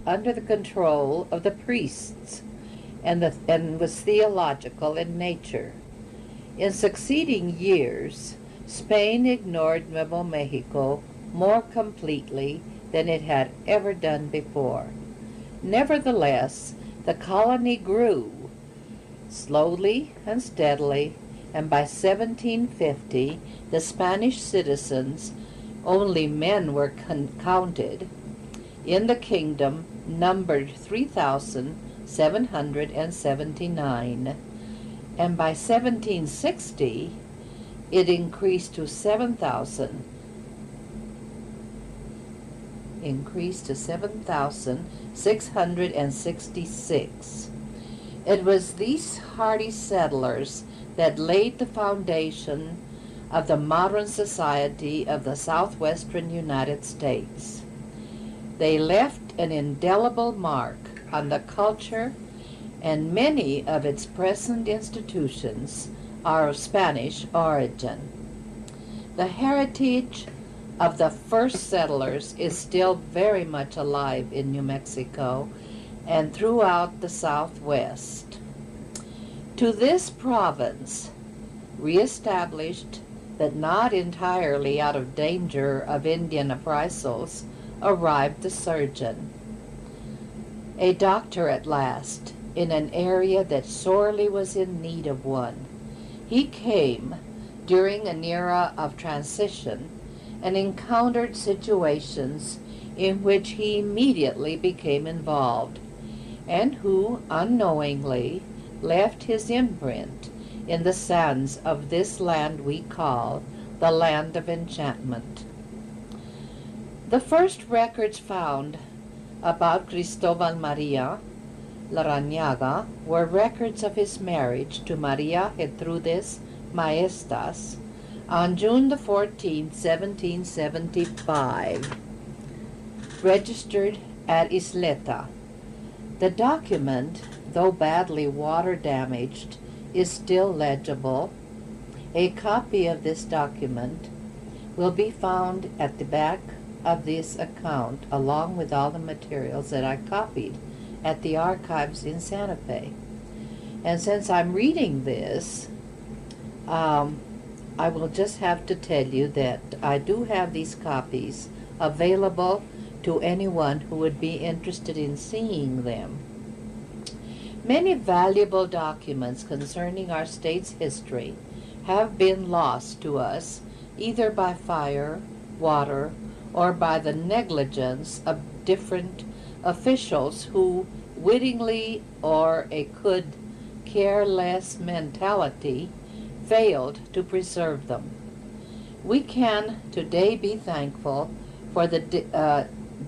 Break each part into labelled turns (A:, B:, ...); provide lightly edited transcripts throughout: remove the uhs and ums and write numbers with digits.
A: under the control of the priests and was theological in nature. In succeeding years, Spain ignored Nuevo Mexico more completely than it had ever done before. Nevertheless, the colony grew slowly and steadily, and by 1750 the Spanish citizens, only men were counted, in the kingdom numbered 3,779, and by 1760 it increased to 7,666. It was these hardy settlers that laid the foundation of the modern society of the southwestern United States. They left an indelible mark on the culture, and many of its present institutions are of Spanish origin. The heritage of the first settlers is still very much alive in New Mexico and throughout the Southwest. To this province, reestablished but not entirely out of danger of Indian reprisals, arrived the surgeon, a doctor at last, in an area that sorely was in need of one. He came during an era of transition and encountered situations in which he immediately became involved, and who unknowingly left his imprint in the sands of this land we call the Land of Enchantment. The first records found about Cristobal Maria Larrañaga were records of his marriage to Maria Gertrudis Maestas on June the 14th, 1775, registered at Isleta. The document, though badly water-damaged, is still legible. A copy of this document will be found at the back of this account, along with all the materials that I copied at the archives in Santa Fe. And since I'm reading this, I will just have to tell you that I do have these copies available to anyone who would be interested in seeing them. Many valuable documents concerning our state's history have been lost to us either by fire, water, or by the negligence of different officials who, wittingly or a could care less mentality, failed to preserve them. We can today be thankful for the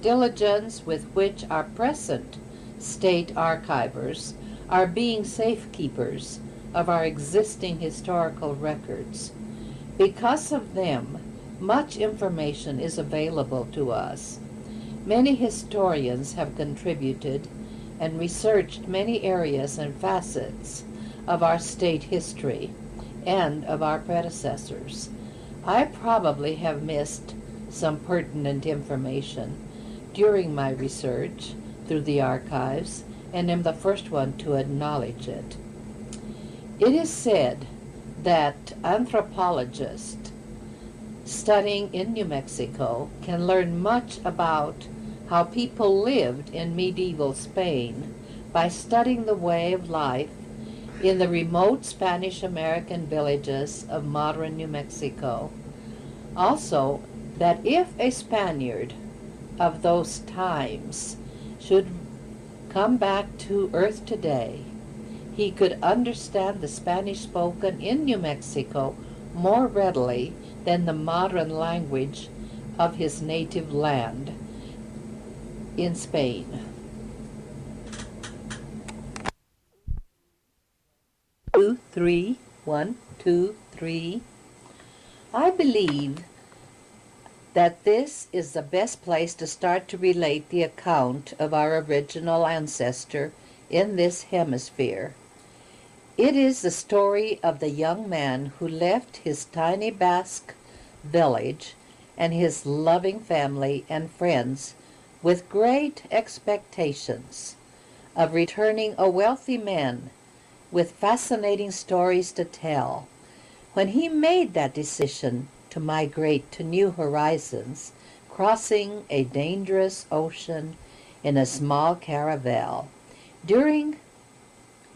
A: diligence with which our present state archivers are being safekeepers of our existing historical records. Because of them, much information is available to us. Many historians have contributed and researched many areas and facets of our state history and of our predecessors. I probably have missed some pertinent information during my research through the archives, and am the first one to acknowledge it. It is said that anthropologists studying in New Mexico can learn much about how people lived in medieval Spain by studying the way of life in the remote Spanish-American villages of modern New Mexico. Also, that if a Spaniard of those times should come back to Earth today, he could understand the Spanish spoken in New Mexico more readily than the modern language of his native land in Spain. 2, 3, 1, 2, 3. I believe that this is the best place to start to relate the account of our original ancestor in this hemisphere. It is the story of the young man who left his tiny Basque village and his loving family and friends with great expectations of returning a wealthy man with fascinating stories to tell. When he made that decision to migrate to new horizons, crossing a dangerous ocean in a small caravel,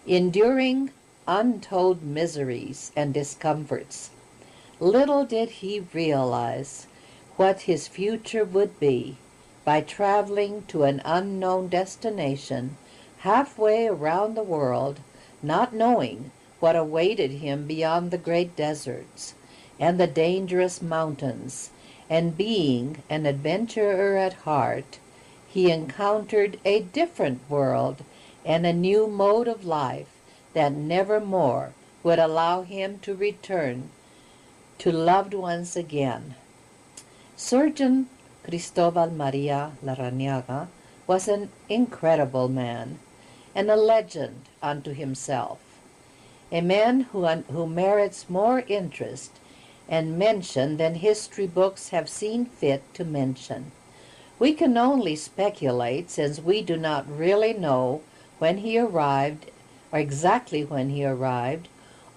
A: enduring untold miseries and discomforts, little did he realize what his future would be by traveling to an unknown destination halfway around the world, not knowing what awaited him beyond the great deserts and the dangerous mountains, and being an adventurer at heart, he encountered a different world and a new mode of life that nevermore would allow him to return to loved ones again. Surgeon Cristobal Maria Larrañaga was an incredible man and a legend unto himself, a man who merits more interest and mention than history books have seen fit to mention. We can only speculate, since we do not really know when he arrived, or exactly when he arrived,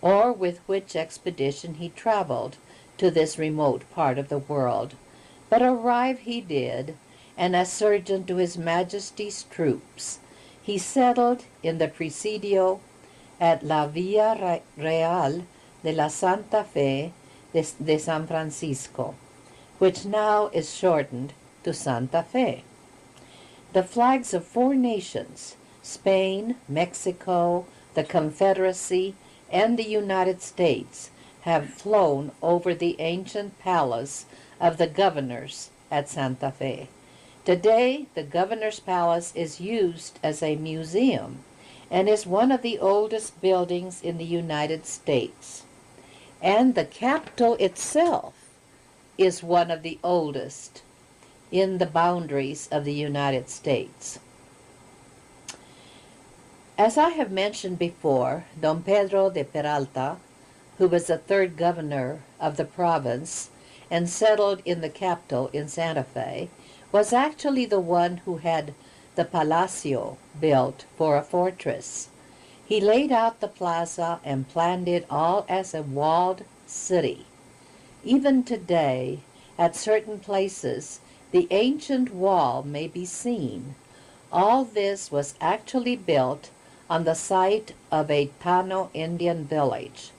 A: or with which expedition he traveled to this remote part of the world. But arrive he did, and as surgeon to His Majesty's troops, he settled in the Presidio at La Villa Real de la Santa Fe de San Francisco, which now is shortened to Santa Fe. The flags of 4 nations, Spain, Mexico, the Confederacy, and the United States, have flown over the ancient palace of the governors at Santa Fe. Today, the governor's palace is used as a museum and is one of the oldest buildings in the United States. And the Capitol itself is one of the oldest in the boundaries of the United States. As I have mentioned before, Don Pedro de Peralta, who was the 3rd governor of the province and settled in the capital in Santa Fe, was actually the one who had the Palacio built for a fortress. He laid out the plaza and planned it all as a walled city. Even today, at certain places, the ancient wall may be seen. All this was actually built on the site of a Tano Indian village.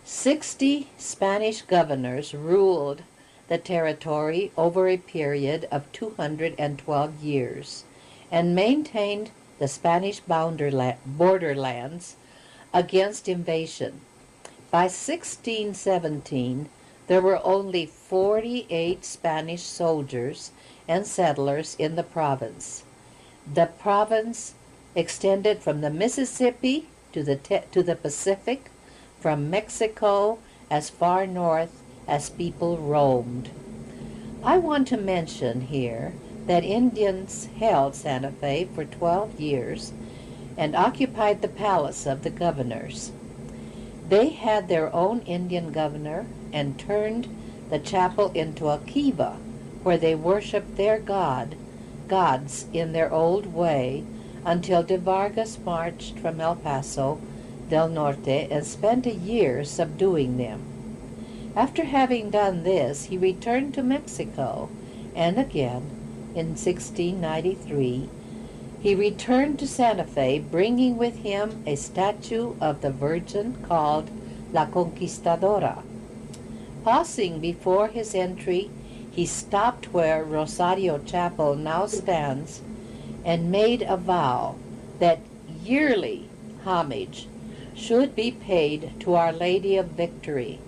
A: 60 Spanish governors ruled the territory over a period of 212 years and maintained the Spanish borderlands against invasion. By 1617, there were only 48 Spanish soldiers and settlers in the province. The province extended from the Mississippi to the Pacific, from Mexico as far north as people roamed. I want to mention here that Indians held Santa Fe for 12 years and occupied the palace of the governors. They had their own Indian governor and turned the chapel into a kiva where they worshiped their gods in their old way until de Vargas marched from El Paso del Norte and spent a year subduing them. After having done this, he returned to Mexico, and again, in 1693, he returned to Santa Fe, bringing with him a statue of the Virgin called La Conquistadora. Pausing before his entry, he stopped where Rosario Chapel now stands and made a vow that yearly homage should be paid to Our Lady of Victory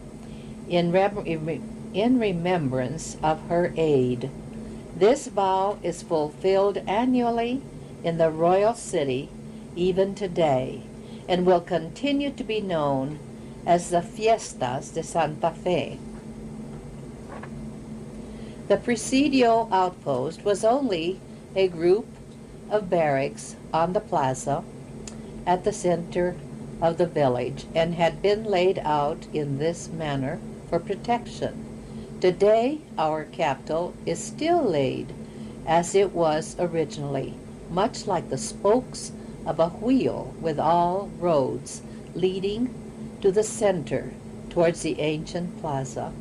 A: in remembrance of her aid. This vow is fulfilled annually in the royal city even today and will continue to be known as the Fiestas de Santa Fe. The Presidio outpost was only a group of barracks on the plaza at the center of the village and had been laid out in this manner for protection. Today, our capital is still laid as it was originally, much like the spokes of a wheel, with all roads leading to the center towards the ancient plaza.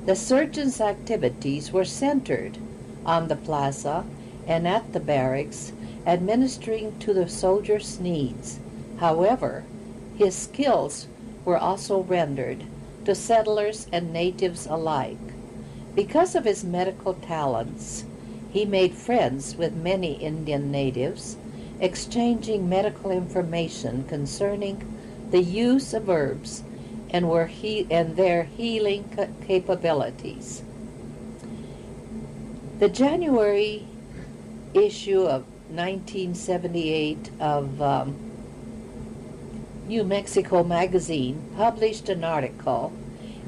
A: The surgeons' activities were centered on the plaza and at the barracks, administering to the soldiers' needs. However, his skills were also rendered to settlers and natives alike. Because of his medical talents, he made friends with many Indian natives, exchanging medical information concerning the use of herbs and their healing capabilities. The January issue of 1978 of New Mexico magazine published an article,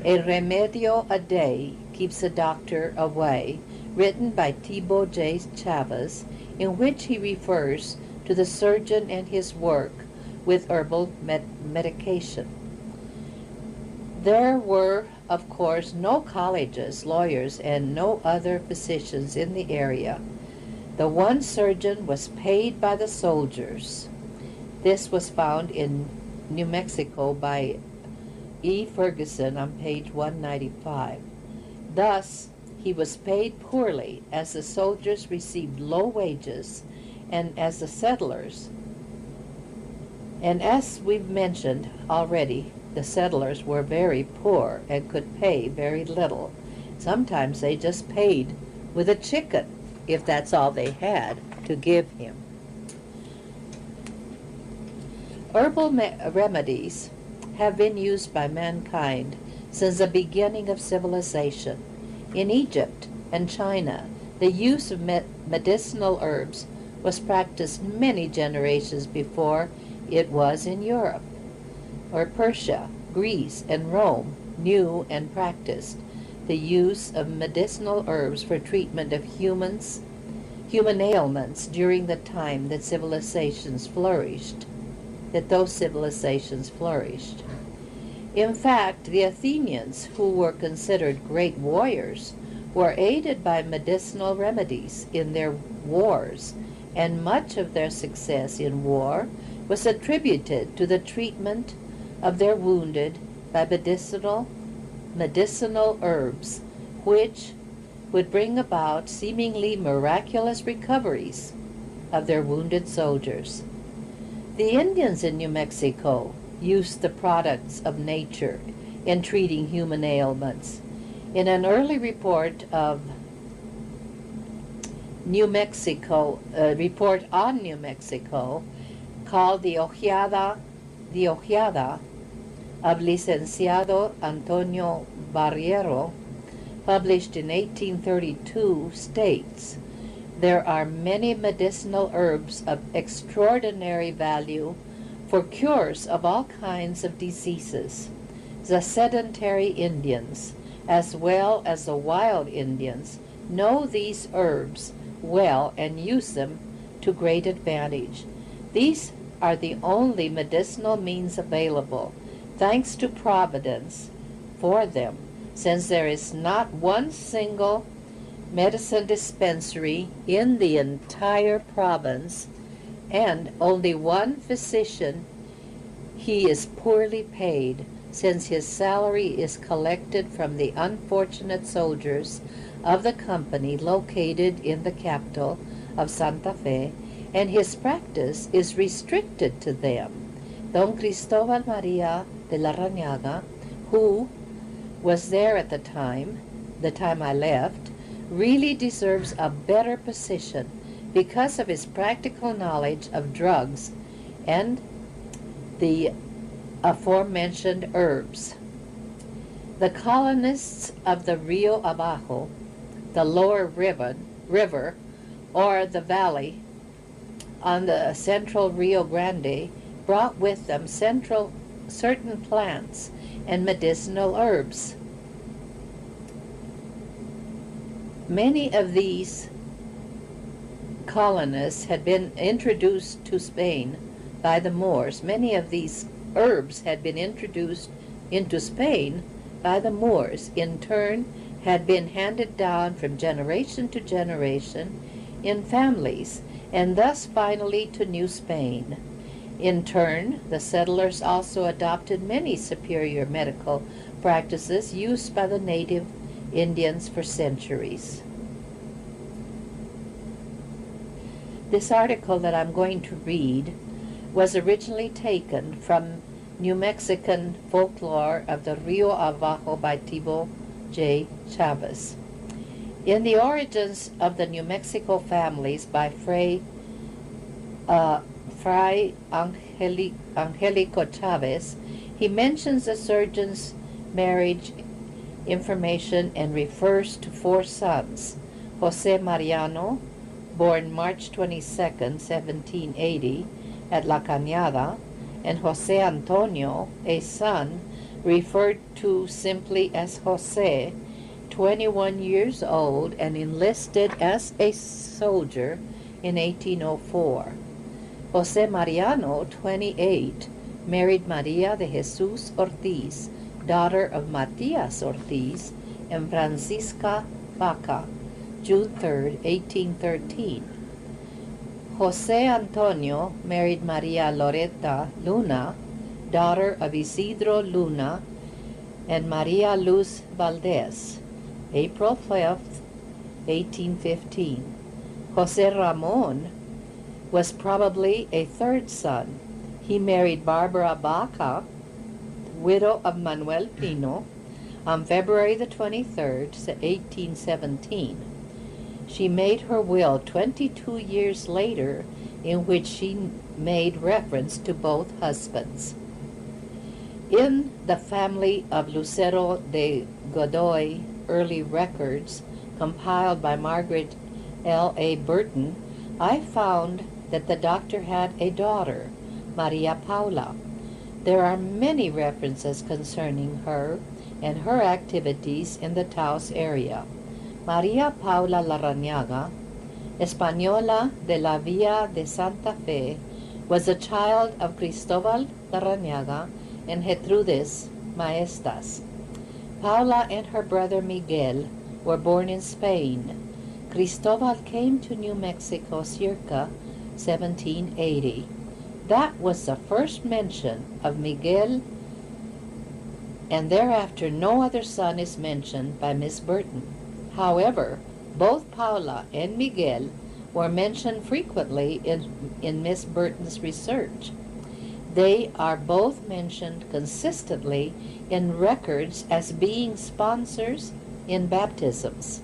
A: "A Remedio a Day Keeps a Doctor Away," written by Thibaut J. Chavez, in which he refers to the surgeon and his work with herbal medication. There were, of course, no colleges, lawyers, and no other physicians in the area. The one surgeon was paid by the soldiers. This was found in New Mexico by E. Ferguson on page 195. Thus, he was paid poorly, as the soldiers received low wages, and as the settlers. And as we've mentioned already, the settlers were very poor and could pay very little. Sometimes they just paid with a chicken, if that's all they had to give him. Herbal remedies have been used by mankind since the beginning of civilization. In Egypt and China, the use of medicinal herbs was practiced many generations before it was in Europe. Or Persia, Greece, and Rome knew and practiced the use of medicinal herbs for treatment of human ailments during the time that those civilizations flourished. In fact, the Athenians, who were considered great warriors, were aided by medicinal remedies in their wars, and much of their success in war was attributed to the treatment of their wounded by medicinal herbs, which would bring about seemingly miraculous recoveries of their wounded soldiers. The Indians in New Mexico used the products of nature in treating human ailments. In an early report of New Mexico, report on New Mexico, called the Ojeada of Licenciado Antonio Barriero, published in 1832, states, "There are many medicinal herbs of extraordinary value for cures of all kinds of diseases. The sedentary Indians, as well as the wild Indians, know these herbs well and use them to great advantage. These are the only medicinal means available, thanks to Providence, for them, since there is not one single medicine dispensary in the entire province, and only one physician. He is poorly paid, since his salary is collected from the unfortunate soldiers of the company located in the capital of Santa Fe, and his practice is restricted to them. Don Cristobal Maria de Larrañaga, who was there at the time I left, really deserves a better position because of his practical knowledge of drugs and the aforementioned herbs. The colonists of the Rio Abajo, the lower river, or the valley on the central Rio Grande, brought with them certain plants and medicinal herbs. Many of these colonists had been introduced to Spain by the Moors. Many of these herbs had been introduced into Spain by the Moors. In turn, had been handed down from generation to generation in families, and thus finally to New Spain. In turn, the settlers also adopted many superior medical practices used by the native Indians for centuries. This article that I'm going to read was originally taken from New Mexican folklore of the Rio Abajo by Thibaut J. Chavez. In The Origins of the New Mexico Families by Fray Angelico Chavez, he mentions the surgeon's marriage information and refers to 4 sons: Jose Mariano, born March 22, 1780, at La Cañada, and Jose Antonio, a son, referred to simply as Jose, 21 years old and enlisted as a soldier in 1804. Jose Mariano, 28, married Maria de Jesus Ortiz, daughter of Matias Ortiz and Francisca Vaca, June 3, 1813. Jose Antonio married Maria Loreta Luna, daughter of Isidro Luna and Maria Luz Valdez, April 5, 1815. Jose Ramon was probably a 3rd son. He married Barbara Baca, widow of Manuel Pino, on February the 23rd, 1817. She made her will 22 years later, in which she made reference to both husbands. In the family of Lucero de Godoy early records, compiled by Margaret L. A. Burton, I found that the doctor had a daughter, Maria Paula. There are many references concerning her and her activities in the Taos area. Maria Paula Larrañaga, Española de la Villa de Santa Fe, was a child of Cristobal Larrañaga and Gertrudis Maestas. Paula and her brother Miguel were born in Spain. Cristobal came to New Mexico circa 1780. That was the first mention of Miguel, and thereafter no other son is mentioned by Miss Burton. However, both Paula and Miguel were mentioned frequently in Miss Burton's research. They are both mentioned consistently in records as being sponsors in baptisms.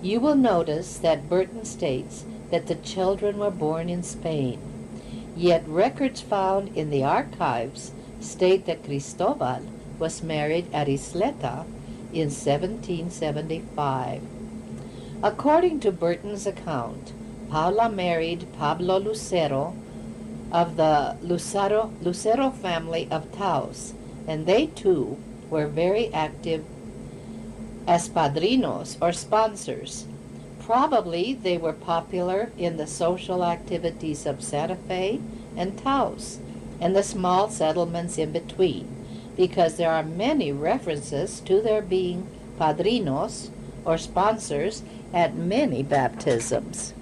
A: You will notice that Burton states that the children were born in Spain, yet records found in the archives state that Cristobal was married at Isleta in 1775. According to Burton's account, Paula married Pablo Lucero of the Lucero family of Taos, and they too were very active as padrinos or sponsors. Probably they were popular in the social activities of Santa Fe and Taos and the small settlements in between, because there are many references to their being padrinos or sponsors at many baptisms.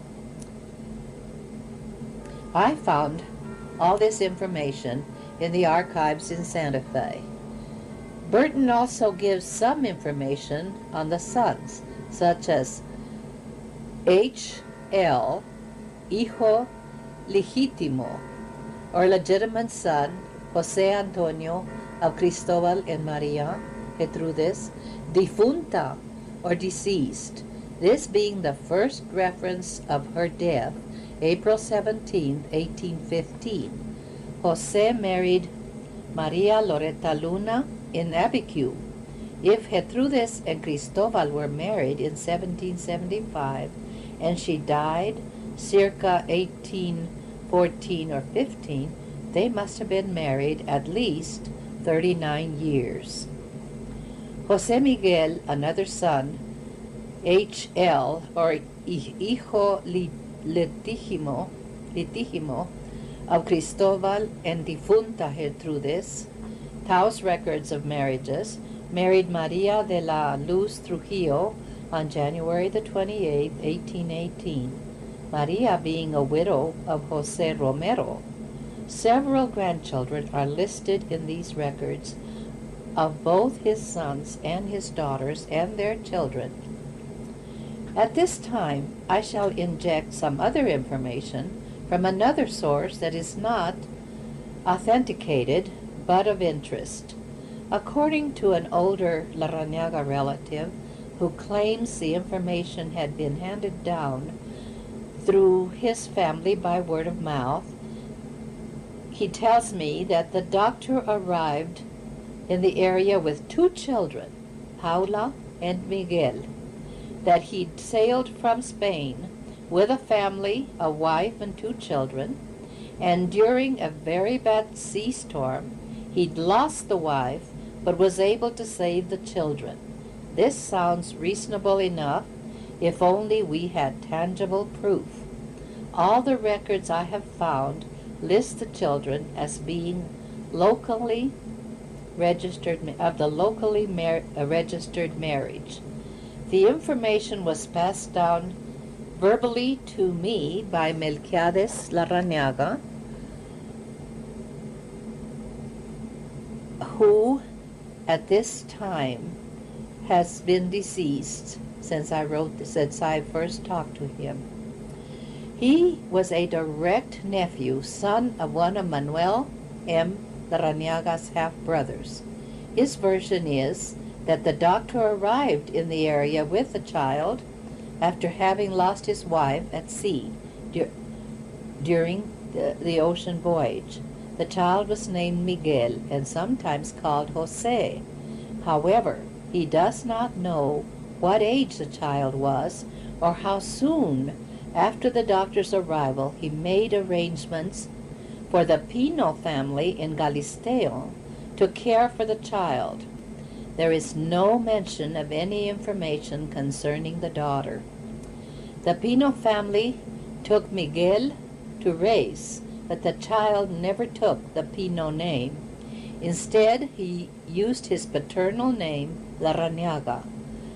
A: I found all this information in the archives in Santa Fe. Burton also gives some information on the sons, such as H.L., hijo legítimo, or legitimate son, Jose Antonio of Cristobal and Maria Gertrudis, difunta, or deceased, this being the first reference of her death, April 17, 1815. Jose married Maria Loreta Luna in Abiquiu. If Gertrudis and Cristobal were married in 1775 and she died circa 1814 or 15, they must have been married at least 39 years. Jose Miguel, another son, H.L., or hijo litigimo of Cristobal and difunta Gertrudis, Taos records of marriages, married Maria de la Luz Trujillo on January the 28th, 1818, Maria being a widow of José Romero. Several grandchildren are listed in these records of both his sons and his daughters and their children. At this time, I shall inject some other information from another source that is not authenticated but of interest. According to an older Larrañaga relative who claims the information had been handed down through his family by word of mouth, he tells me that the doctor arrived in the area with two children, Paula and Miguel, that he'd sailed from Spain with a family, a wife and two children, and during a very bad sea storm, he'd lost the wife but was able to save the children. This sounds reasonable enough if only we had tangible proof. All the records I have found list the children as being locally registered of the locally registered marriage. The information was passed down verbally to me by Melquiades Larrañaga, who at this time has been deceased since I first talked to him. He was a direct nephew, son of one of Manuel M. Larrañaga's half-brothers. His version is that the doctor arrived in the area with the child after having lost his wife at sea during the ocean voyage. The child was named Miguel and sometimes called Jose. However, he does not know what age the child was or how soon after the doctor's arrival he made arrangements for the Pino family in Galisteo to care for the child. There is no mention of any information concerning the daughter. The Pino family took Miguel to race, but the child never took the Pino name. Instead, he used his paternal name, Larrañaga.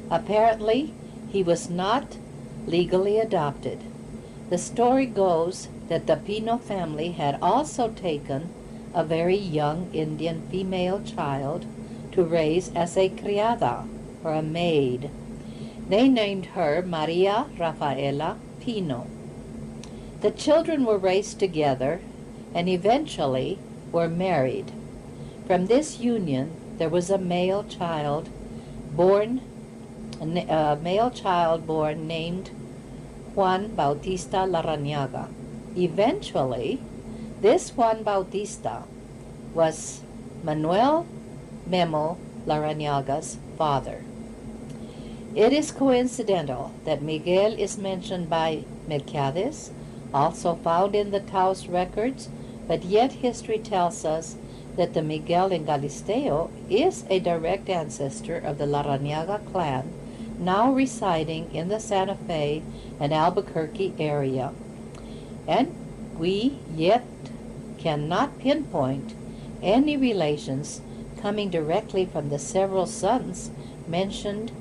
A: Apparently, he was not legally adopted. The story goes that the Pino family had also taken a very young Indian female child to raise as a criada, or a maid. They named her Maria Rafaela Pino. The children were raised together and eventually were married. From this union, there was a male child born named Juan Bautista Larrañaga. Eventually, this Juan Bautista was Manuel Memo Larrañaga's father. It is coincidental that Miguel is mentioned by Melquiades, also found in the Taos records, but yet history tells us that the Miguel in Galisteo is a direct ancestor of the Larrañaga clan, now residing in the Santa Fe and Albuquerque area. And we yet cannot pinpoint any relations coming directly from the several sons mentioned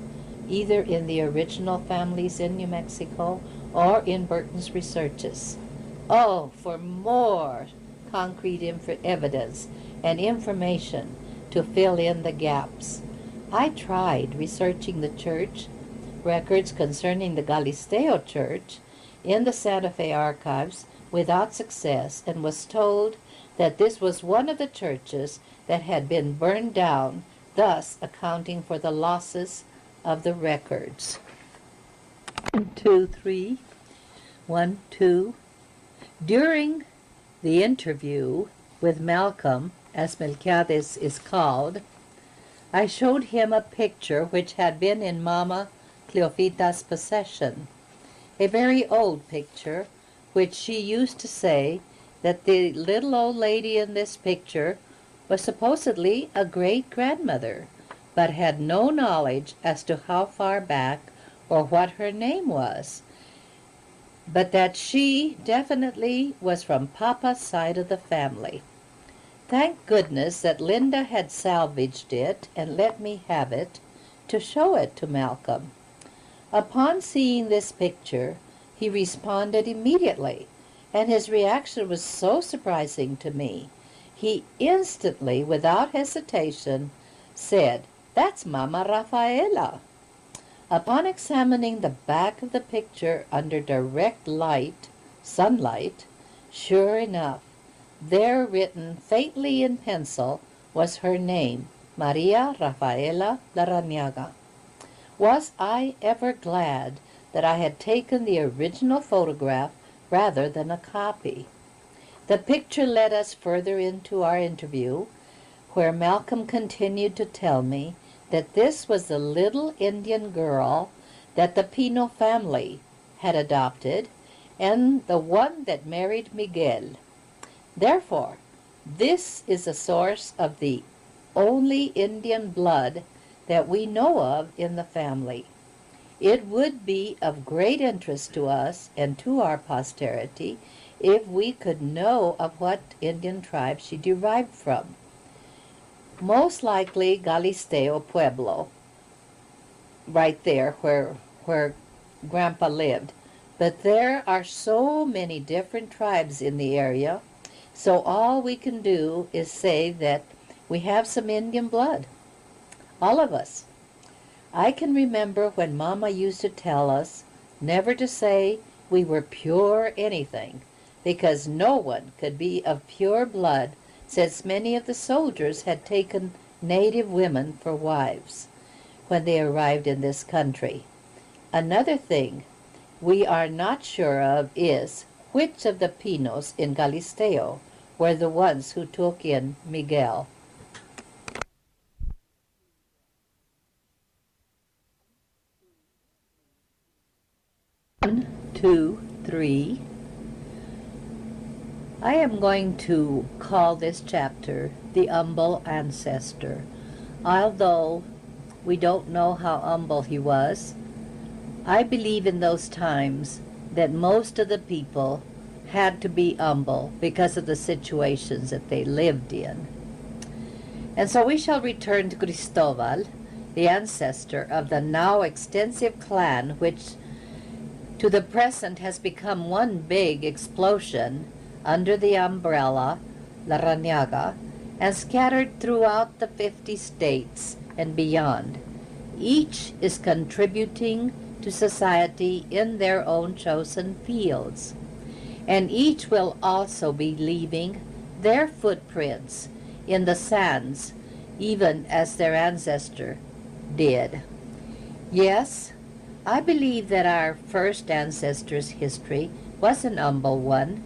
A: either in the original families in New Mexico or in Burton's researches. Oh, for more concrete evidence and information to fill in the gaps. I tried researching the church records concerning the Galisteo Church in the Santa Fe archives without success and was told that this was one of the churches that had been burned down, thus accounting for the losses of the records. 1, 2, 3. 1, 2. During the interview with Malcolm, as Melquiades is called, I showed him a picture which had been in Mama Cleofita's possession, a very old picture, which she used to say that the little old lady in this picture was supposedly a great-grandmother, but had no knowledge as to how far back or what her name was, but that she definitely was from Papa's side of the family. Thank goodness that Linda had salvaged it and let me have it to show it to Malcolm. Upon seeing this picture, he responded immediately, and his reaction was so surprising to me. He instantly, without hesitation, said, "That's Mama Rafaela." Upon examining the back of the picture under direct sunlight, sure enough, there written faintly in pencil was her name, Maria Rafaela Larrañaga. Was I ever glad that I had taken the original photograph rather than a copy? The picture led us further into our interview, where Malcolm continued to tell me that this was the little Indian girl that the Pino family had adopted and the one that married Miguel. Therefore, this is a source of the only Indian blood that we know of in the family. It would be of great interest to us and to our posterity if we could know of what Indian tribe she derived from. Most likely Galisteo Pueblo, right there where Grandpa lived. But there are so many different tribes in the area, so all we can do is say that we have some Indian blood. All of us. I can remember when Mama used to tell us never to say we were pure anything, because no one could be of pure blood, since many of the soldiers had taken native women for wives when they arrived in this country. Another thing we are not sure of is which of the Pinos in Galisteo were the ones who took in Miguel. 1, 2, 3. I am going to call this chapter The Humble Ancestor. Although we don't know how humble he was, I believe in those times that most of the people had to be humble because of the situations that they lived in. And so we shall return to Cristobal, the ancestor of the now extensive clan which to the present has become one big explosion under the umbrella Larrañaga and scattered throughout the 50 states and beyond. Each is contributing to society in their own chosen fields, and each will also be leaving their footprints in the sands, even as their ancestor did. Yes, I believe that our first ancestor's history was an humble one,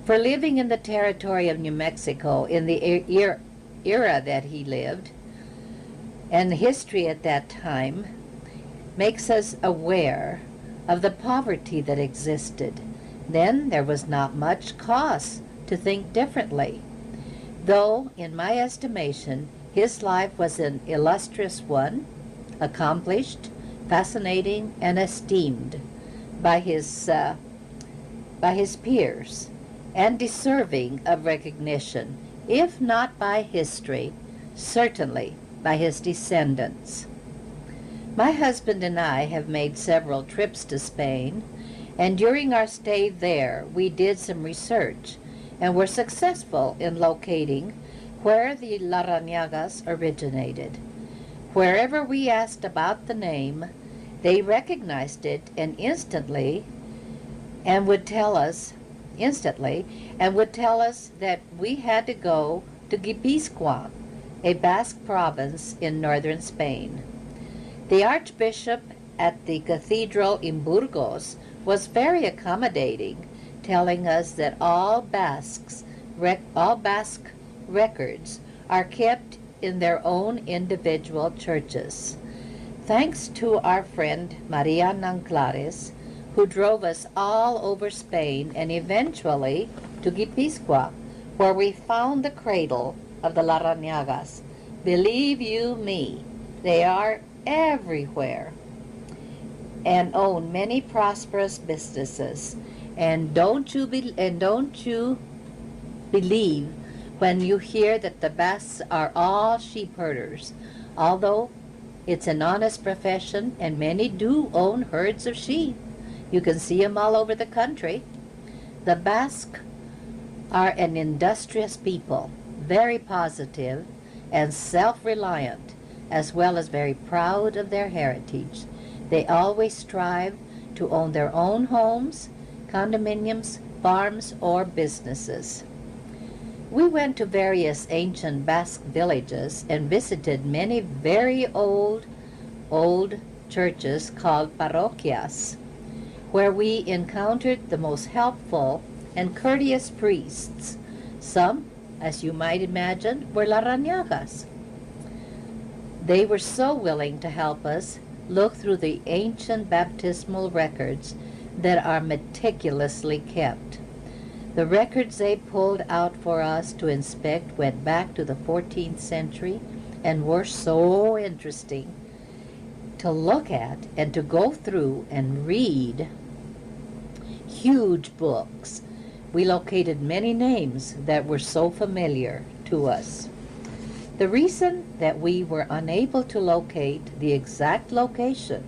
A: for living in the territory of New Mexico in the era that he lived, and the history at that time makes us aware of the poverty that existed. Then there was not much cause to think differently, though, in my estimation, his life was an illustrious one, accomplished, fascinating, and esteemed by his peers, and deserving of recognition, if not by history, certainly by his descendants. My husband and I have made several trips to Spain, and during our stay there we did some research and were successful in locating where the Larrañagas originated. Wherever we asked about the name, they recognized it and would tell us that we had to go to Guipúzcoa, a Basque province in northern Spain. The Archbishop at the cathedral in Burgos was very accommodating, telling us that all Basque records are kept in their own individual churches. Thanks to our friend Maria Nanclares, who drove us all over Spain and eventually to Guipúzcoa, where we found the cradle of the Larrañagas. Believe you me, they are everywhere and own many prosperous businesses. And don't you believe when you hear that the Basques are all sheep herders, although it's an honest profession and many do own herds of sheep. You can see them all over the country. The Basques are an industrious people, very positive and self-reliant, as well as very proud of their heritage. They always strive to own their own homes, condominiums, farms, or businesses. We went to various ancient Basque villages and visited many very old churches called parroquias, where we encountered the most helpful and courteous priests. Some, as you might imagine, were Larrañagas. They were so willing to help us look through the ancient baptismal records that are meticulously kept. The records they pulled out for us to inspect went back to the 14th century and were so interesting to look at and to go through and read. Huge books. We located many names that were so familiar to us. The reason that we were unable to locate the exact location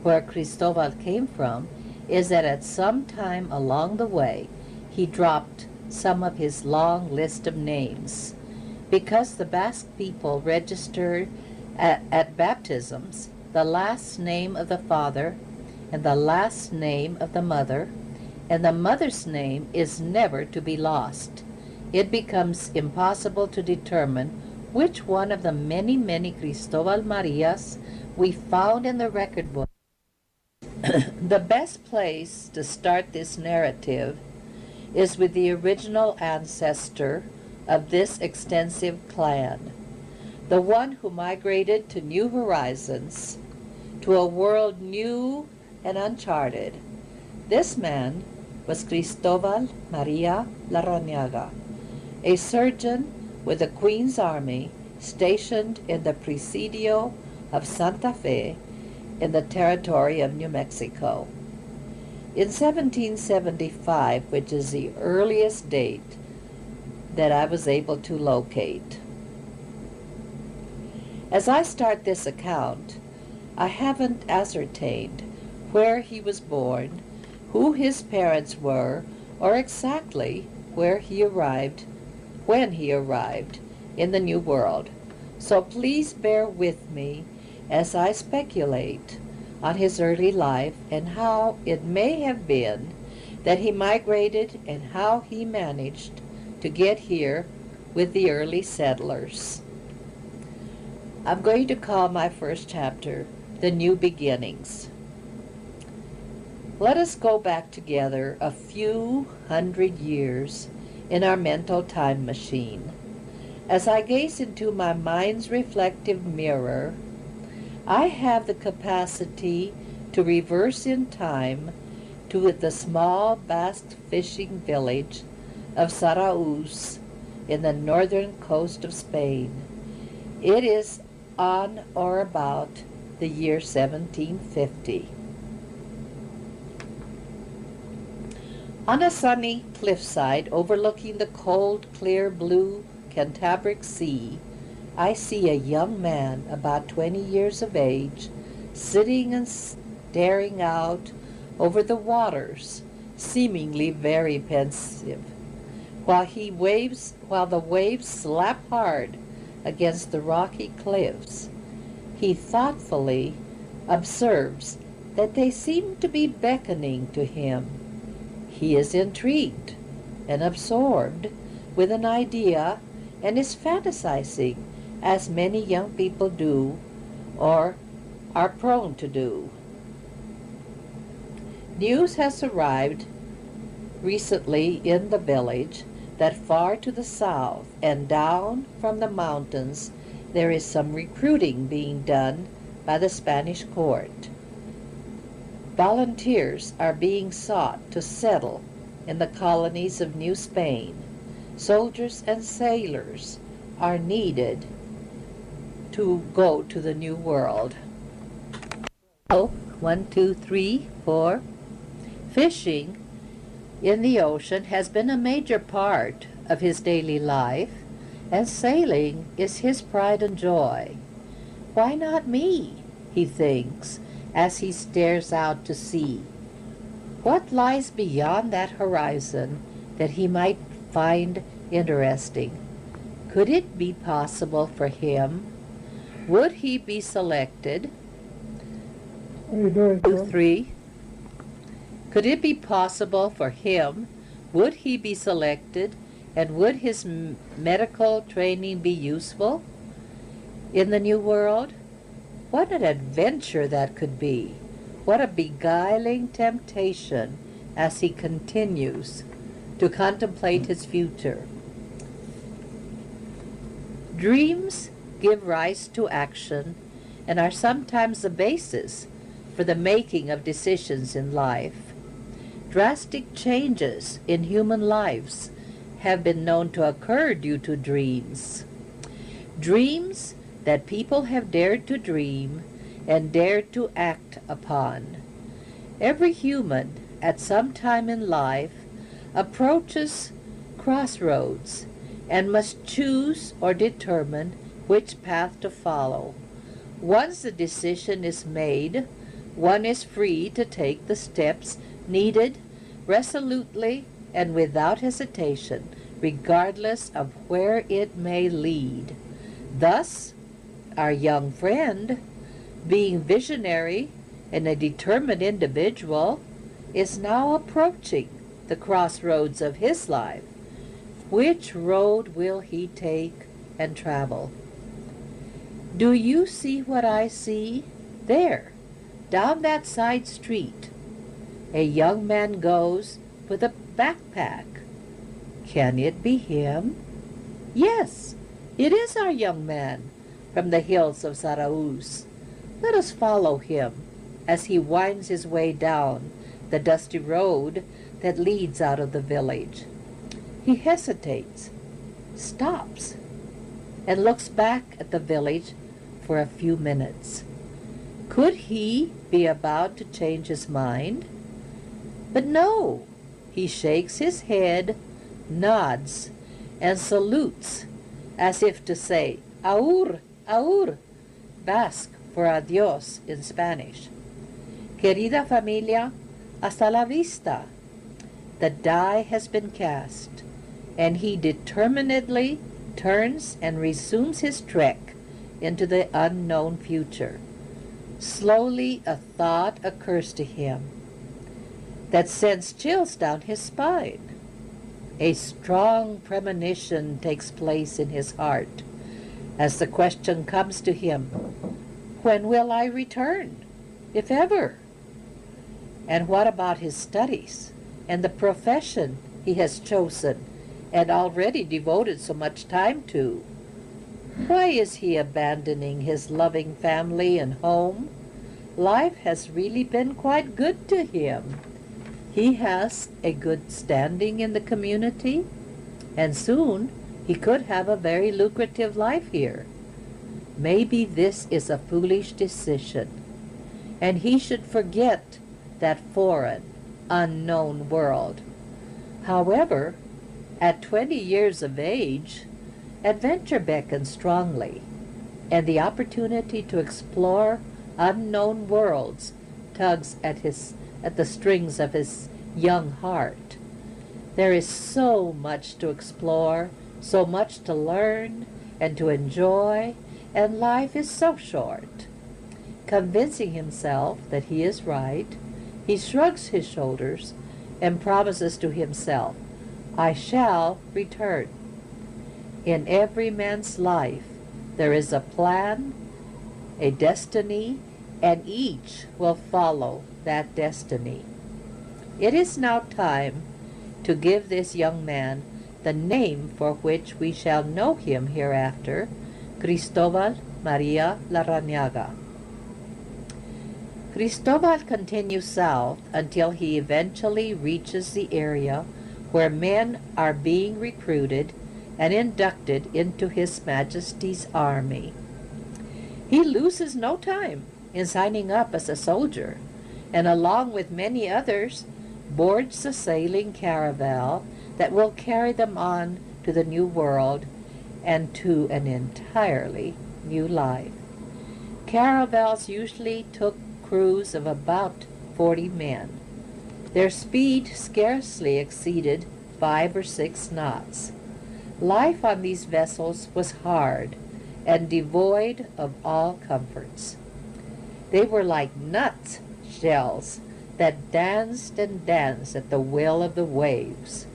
A: where Cristobal came from is that at some time along the way he dropped some of his long list of names. Because the Basque people registered at baptisms the last name of the father and the last name of the mother, and the mother's name is never to be lost. It becomes impossible to determine which one of the many, many Cristobal Marias we found in the record book. The best place to start this narrative is with the original ancestor of this extensive clan, the one who migrated to new horizons, to a world new and uncharted. This man was Cristobal Maria Larrañaga, a surgeon with the Queen's Army stationed in the Presidio of Santa Fe in the territory of New Mexico. In 1775, which is the earliest date that I was able to locate. As I start this account, I haven't ascertained where he was born, who his parents were, or exactly where he arrived, when he arrived in the New World. So please bear with me as I speculate on his early life and how it may have been that he migrated and how he managed to get here with the early settlers. I'm going to call my first chapter The New Beginnings. Let us go back together a few hundred years in our mental time machine. As I gaze into my mind's reflective mirror, I have the capacity to reverse in time to the small Basque fishing village of Sarauz in the northern coast of Spain. It is on or about the year 1750. On a sunny cliffside overlooking the cold, clear blue Cantabric Sea, I see a young man about 20 years of age sitting and staring out over the waters, seemingly very pensive, while the waves slap hard against the rocky cliffs. He thoughtfully observes that they seem to be beckoning to him. He is intrigued and absorbed with an idea and is fantasizing, as many young people do or are prone to do. News has arrived recently in the village that far to the south and down from the mountains there is some recruiting being done by the Spanish court. Volunteers are being sought to settle in the colonies of New Spain. Soldiers and sailors are needed to go to the New World. Oh, 1, 2, 3, 4. Fishing in the ocean has been a major part of his daily life, and sailing is his pride and joy. Why not me? He thinks as he stares out to sea. What lies beyond that horizon that he might find interesting? Could it be possible for him? Would he be selected?
B: What are you doing,
A: 2,
B: Joe?
A: 3. Could it be possible for him? Would he be selected? And would his medical training be useful in the new world? What an adventure that could be. What a beguiling temptation as he continues to contemplate his future. Dreams give rise to action and are sometimes the basis for the making of decisions in life. Drastic changes in human lives have been known to occur due to dreams. Dreams that people have dared to dream and dared to act upon. Every human at some time in life approaches crossroads and must choose or determine which path to follow. Once the decision is made, one is free to take the steps needed resolutely and without hesitation, regardless of where it may lead. Thus, our young friend, being visionary and a determined individual, is now approaching the crossroads of his life. Which road will he take and travel? Do you see what I see? There, down that side street, a young man goes with a backpack. Can it be him? Yes, it is our young man from the hills of Saraus. Let us follow him as he winds his way down the dusty road that leads out of the village. He hesitates, stops, and looks back at the village for a few minutes. Could he be about to change his mind? But no, he shakes his head, nods, and salutes as if to say, Aur, aur, Basque for adios in Spanish. Querida familia, hasta la vista. The die has been cast, and he determinedly turns and resumes his trek into the unknown future. Slowly a thought occurs to him that sends chills down his spine. A strong premonition takes place in his heart as the question comes to him, when will I return, if ever? And what about his studies and the profession he has chosen and already devoted so much time to? Why is he abandoning his loving family and home? Life has really been quite good to him. He has a good standing in the community, and soon he could have a very lucrative life here. Maybe this is a foolish decision, and he should forget that foreign, unknown world. However, at 20 years of age, adventure beckons strongly, and the opportunity to explore unknown worlds tugs at the strings of his young heart. There is so much to explore, so much to learn and to enjoy, and life is so short. Convincing himself that he is right, he shrugs his shoulders and promises to himself, I shall return. In every man's life there is a plan, a destiny, and each will follow that destiny. It is now time to give this young man the name for which we shall know him hereafter, Cristobal Maria Larrañaga. Cristobal continues south until he eventually reaches the area where men are being recruited and inducted into His Majesty's army. He loses no time in signing up as a soldier, and along with many others, boards the sailing caravel that will carry them on to the new world and to an entirely new life. Caravels usually took crews of about 40 men. Their speed scarcely exceeded 5 or 6 knots. Life on these vessels was hard and devoid of all comforts. They were like nut shells that danced and danced at the will of the waves.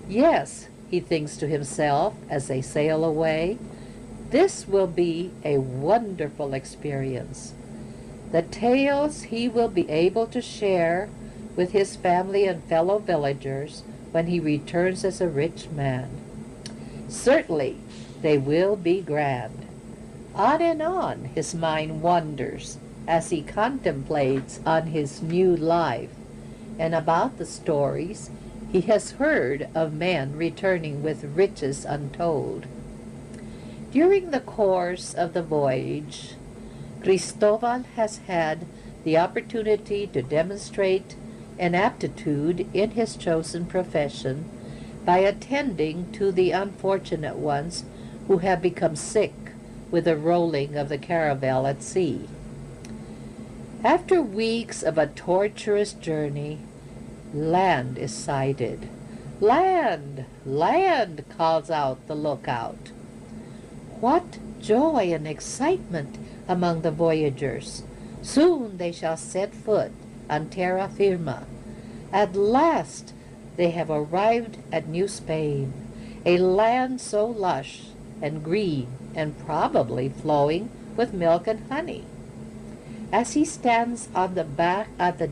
A: Yes, he thinks to himself as they sail away, this will be a wonderful experience. The tales he will be able to share with his family and fellow villagers when he returns as a rich man. Certainly, they will be grand. On and on his mind wanders as he contemplates on his new life and about the stories he has heard of men returning with riches untold. During the course of the voyage, Cristobal has had the opportunity to demonstrate an aptitude in his chosen profession by attending to the unfortunate ones who have become sick with the rolling of the caravel at sea. After weeks of a torturous journey, land is sighted. Land! Land! Calls out the lookout. What joy and excitement among the voyagers! Soon they shall set foot on terra firma. At last they have arrived at New Spain, a land so lush and green and probably flowing with milk and honey. As he stands on the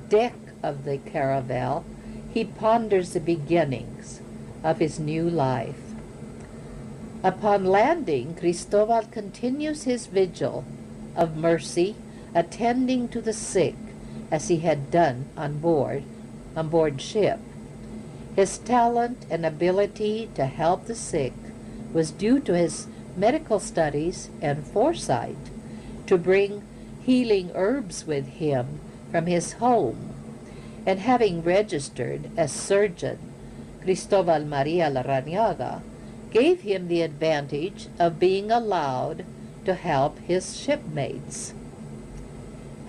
A: deck of the caravel, he ponders the beginnings of his new life. Upon landing, Cristobal continues his vigil of mercy, attending to the sick as he had done on board ship. His talent and ability to help the sick was due to his medical studies and foresight to bring healing herbs with him from his home. And having registered as surgeon, Cristobal Maria Larrañaga gave him the advantage of being allowed to help his shipmates.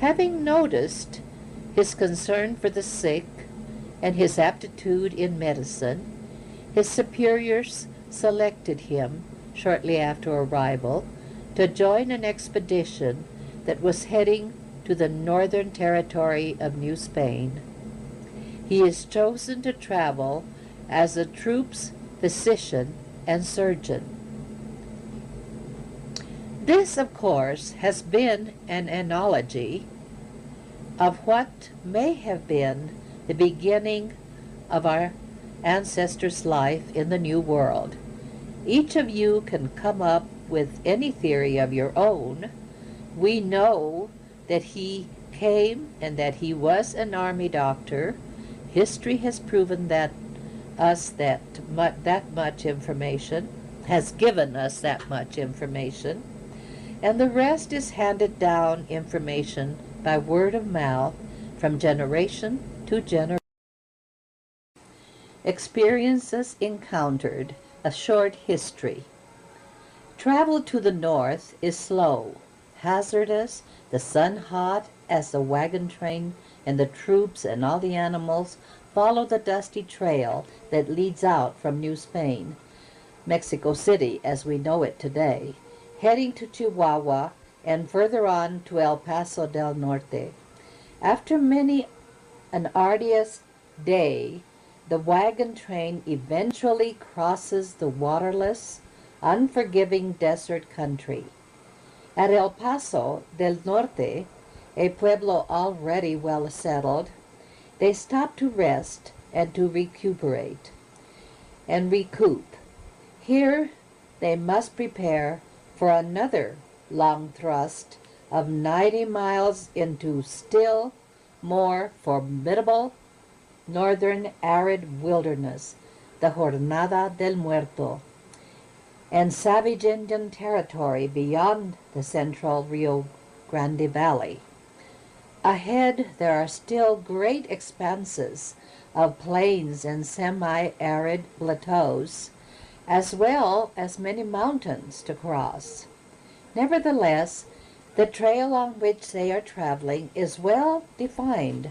A: Having noticed his concern for the sick and his aptitude in medicine, his superiors selected him, shortly after arrival, to join an expedition that was heading to the northern territory of New Spain. He is chosen to travel as the troop's physician and surgeon. This, of course, has been an analogy of what may have been the beginning of our ancestors' life in the New World. Each of you can come up with any theory of your own. We know that he came and that he was an army doctor. History has proven that much information, has given us that much information, and the rest is handed down information by word of mouth from generation to generation. Experiences encountered, a short history. Travel to the north is slow, hazardous, the sun hot as the wagon train and the troops and all the animals follow the dusty trail that leads out from New Spain, Mexico City as we know it today, heading to Chihuahua and further on to El Paso del Norte. After many an arduous day, the wagon train eventually crosses the waterless, unforgiving desert country. At El Paso del Norte, a pueblo already well settled, they stop to rest and to recuperate and recoup. Here they must prepare for another long thrust of 90 miles into still more formidable northern arid wilderness, the Jornada del Muerto, and savage Indian territory beyond the central Rio Grande Valley. Ahead there are still great expanses of plains and semi-arid plateaus, as well as many mountains to cross. Nevertheless, the trail on which they are traveling is well defined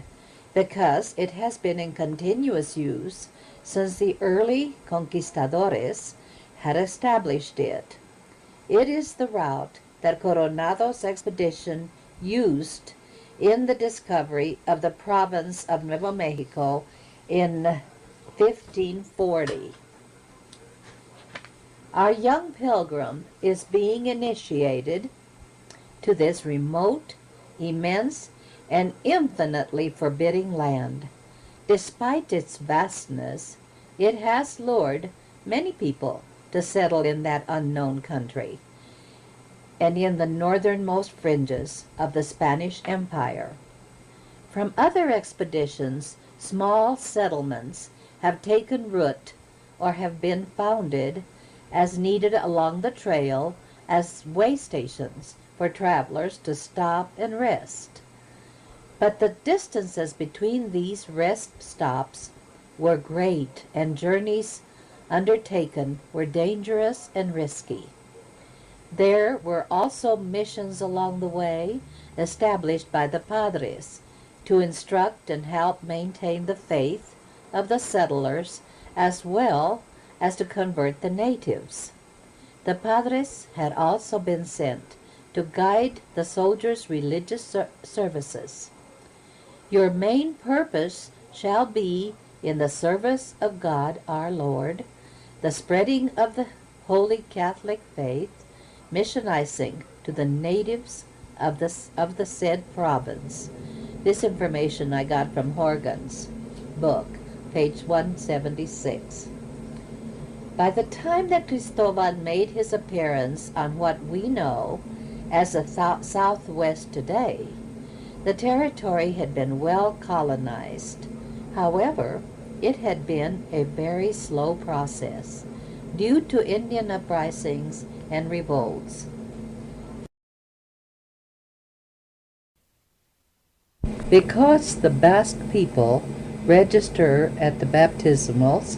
A: because it has been in continuous use since the early conquistadores had established it. It is the route that Coronado's expedition used in the discovery of the province of Nuevo Mexico in 1540. Our young pilgrim is being initiated to this remote, immense, and infinitely forbidding land. Despite its vastness, it has lured many people to settle in that unknown country and in the northernmost fringes of the Spanish Empire. From other expeditions, small settlements have taken root or have been founded as needed along the trail as way stations for travelers to stop and rest. But the distances between these rest stops were great, and journeys undertaken were dangerous and risky. There were also missions along the way established by the padres to instruct and help maintain the faith of the settlers as well as to convert the natives. The padres had also been sent to guide the soldiers' religious services. Your main purpose shall be in the service of God our Lord, the spreading of the Holy Catholic faith, missionizing to the natives of the said province. This information I got from Horgan's book, page 176. By the time that Cristobal made his appearance on what we know as the Southwest today, the territory had been well colonized. However, it had been a very slow process due to Indian uprisings and revolts. Because the Basque people register at the baptismals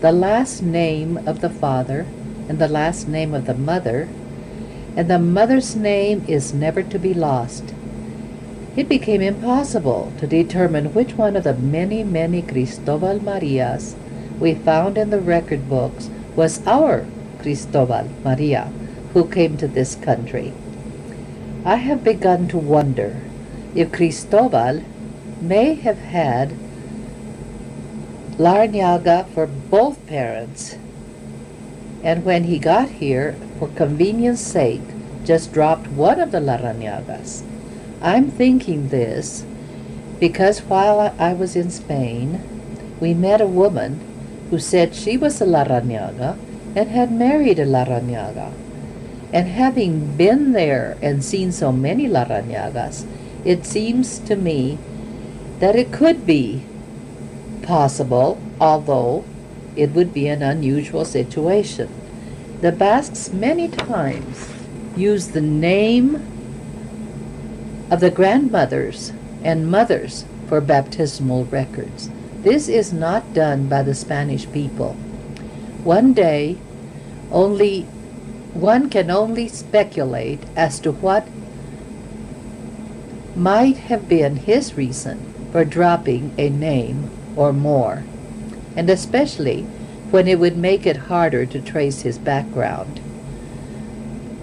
A: the last name of the father and the last name of the mother, and the mother's name is never to be lost, it became impossible to determine which one of the many, many Cristobal Marias we found in the record books was our Cristobal Maria who came to this country. I have begun to wonder if Cristobal may have had Larrañaga for both parents, and when he got here, for convenience sake, just dropped one of the Larrañagas. I'm thinking this because while I was in Spain, we met a woman who said she was a Larrañaga and had married a Larrañaga. And having been there and seen so many Larrañagas, it seems to me that it could be possible, although it would be an unusual situation. The Basques many times use the name of the grandmothers and mothers for baptismal records. This is not done by the Spanish people. One can only speculate as to what might have been his reason for dropping a name or more, and especially when it would make it harder to trace his background.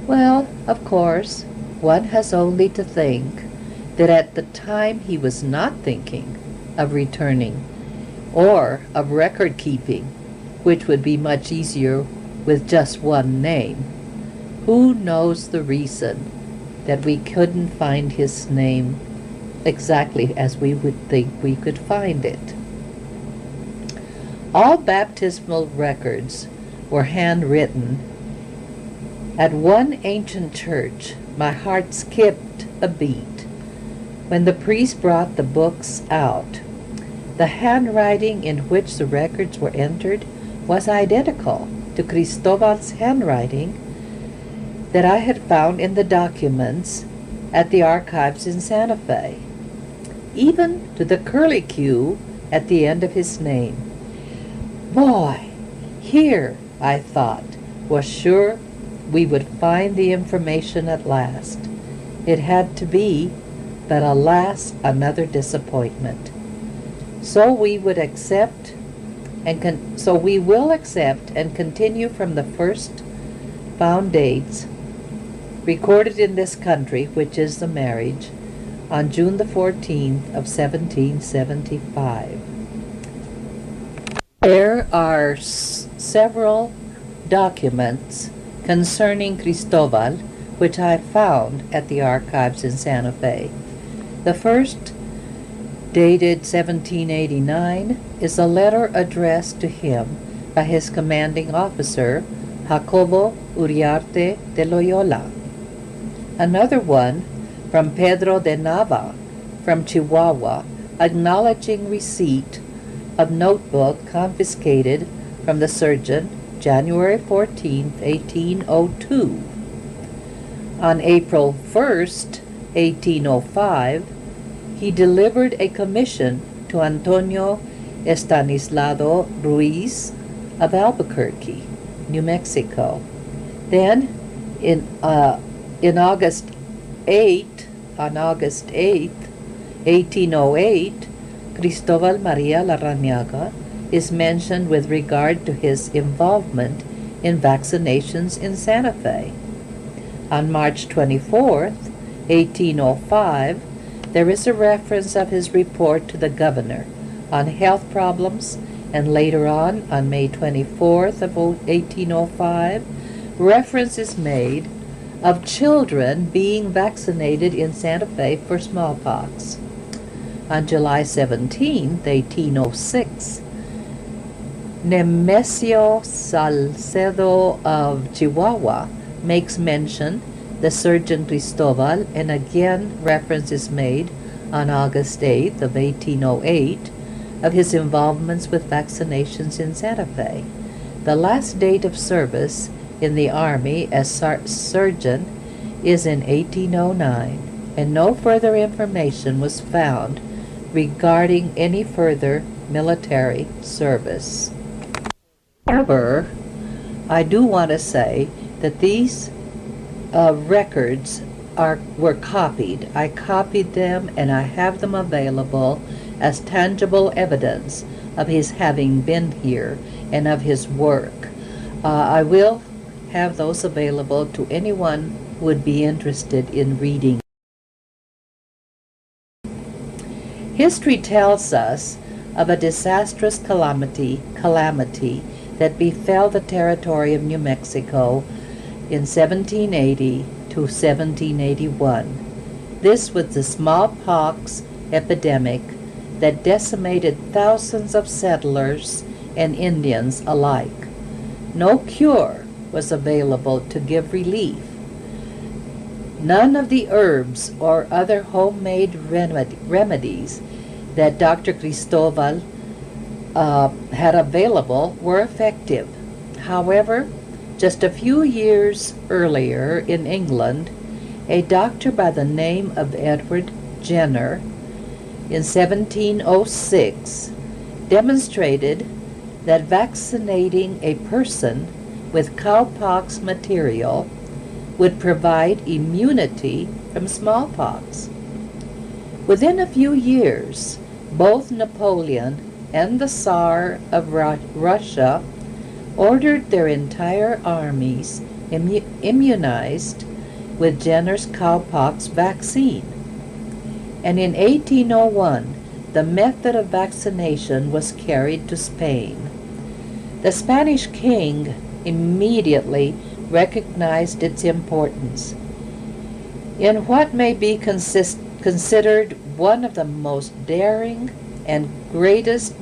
A: Well, of course, one has only to think that at the time he was not thinking of returning or of record keeping, which would be much easier with just one name. Who knows the reason that we couldn't find his name exactly as we would think we could find it? All baptismal records were handwritten. At one ancient church, my heart skipped a beat when the priest brought the books out. The handwriting in which the records were entered was identical to Cristobal's handwriting that I had found in the documents at the archives in Santa Fe. Even to the curlicue at the end of his name. Boy, here, I thought, was sure we would find the information at last. It had to be, but alas, another disappointment. So we will accept and continue from the first found dates recorded in this country, which is the marriage, on June the 14th of 1775. There are several documents concerning Cristobal, which I found at the archives in Santa Fe. The first, dated 1789, is a letter addressed to him by his commanding officer, Jacobo Uriarte de Loyola. Another one from Pedro de Nava from Chihuahua, acknowledging receipt of notebook confiscated from the surgeon January 14, 1802. On April 1st, 1805, he delivered a commission to Antonio Estanislao Ruiz of Albuquerque, New Mexico. Then, on August 8th, 1808, Cristobal Maria Larrañaga is mentioned with regard to his involvement in vaccinations in Santa Fe. On March 24th, 1805, there is a reference of his report to the governor on health problems, and later on May 24th of 1805, reference is made of children being vaccinated in Santa Fe for smallpox. On July 17, 1806, Nemesio Salcedo of Chihuahua makes mention the surgeon Cristobal, and again reference is made on August 8th of 1808 of his involvements with vaccinations in Santa Fe. The last date of service in the Army as surgeon is in 1809, and no further information was found regarding any further military service. However, I do want to say that these records were copied. I copied them, and I have them available as tangible evidence of his having been here and of his work. I will have those available to anyone who would be interested in reading. History tells us of a disastrous calamity that befell the territory of New Mexico in 1780 to 1781. This was the smallpox epidemic that decimated thousands of settlers and Indians alike. No cure was available to give relief. None of the herbs or other homemade remedies that Dr. Cristobal had available were effective. However, just a few years earlier in England, a doctor by the name of Edward Jenner in 1706 demonstrated that vaccinating a person with cowpox material would provide immunity from smallpox. Within a few years, both Napoleon and the Tsar of Russia ordered their entire armies immunized with Jenner's cowpox vaccine. And in 1801, the method of vaccination was carried to Spain. The Spanish king immediately recognized its importance. In what may be considered one of the most daring and greatest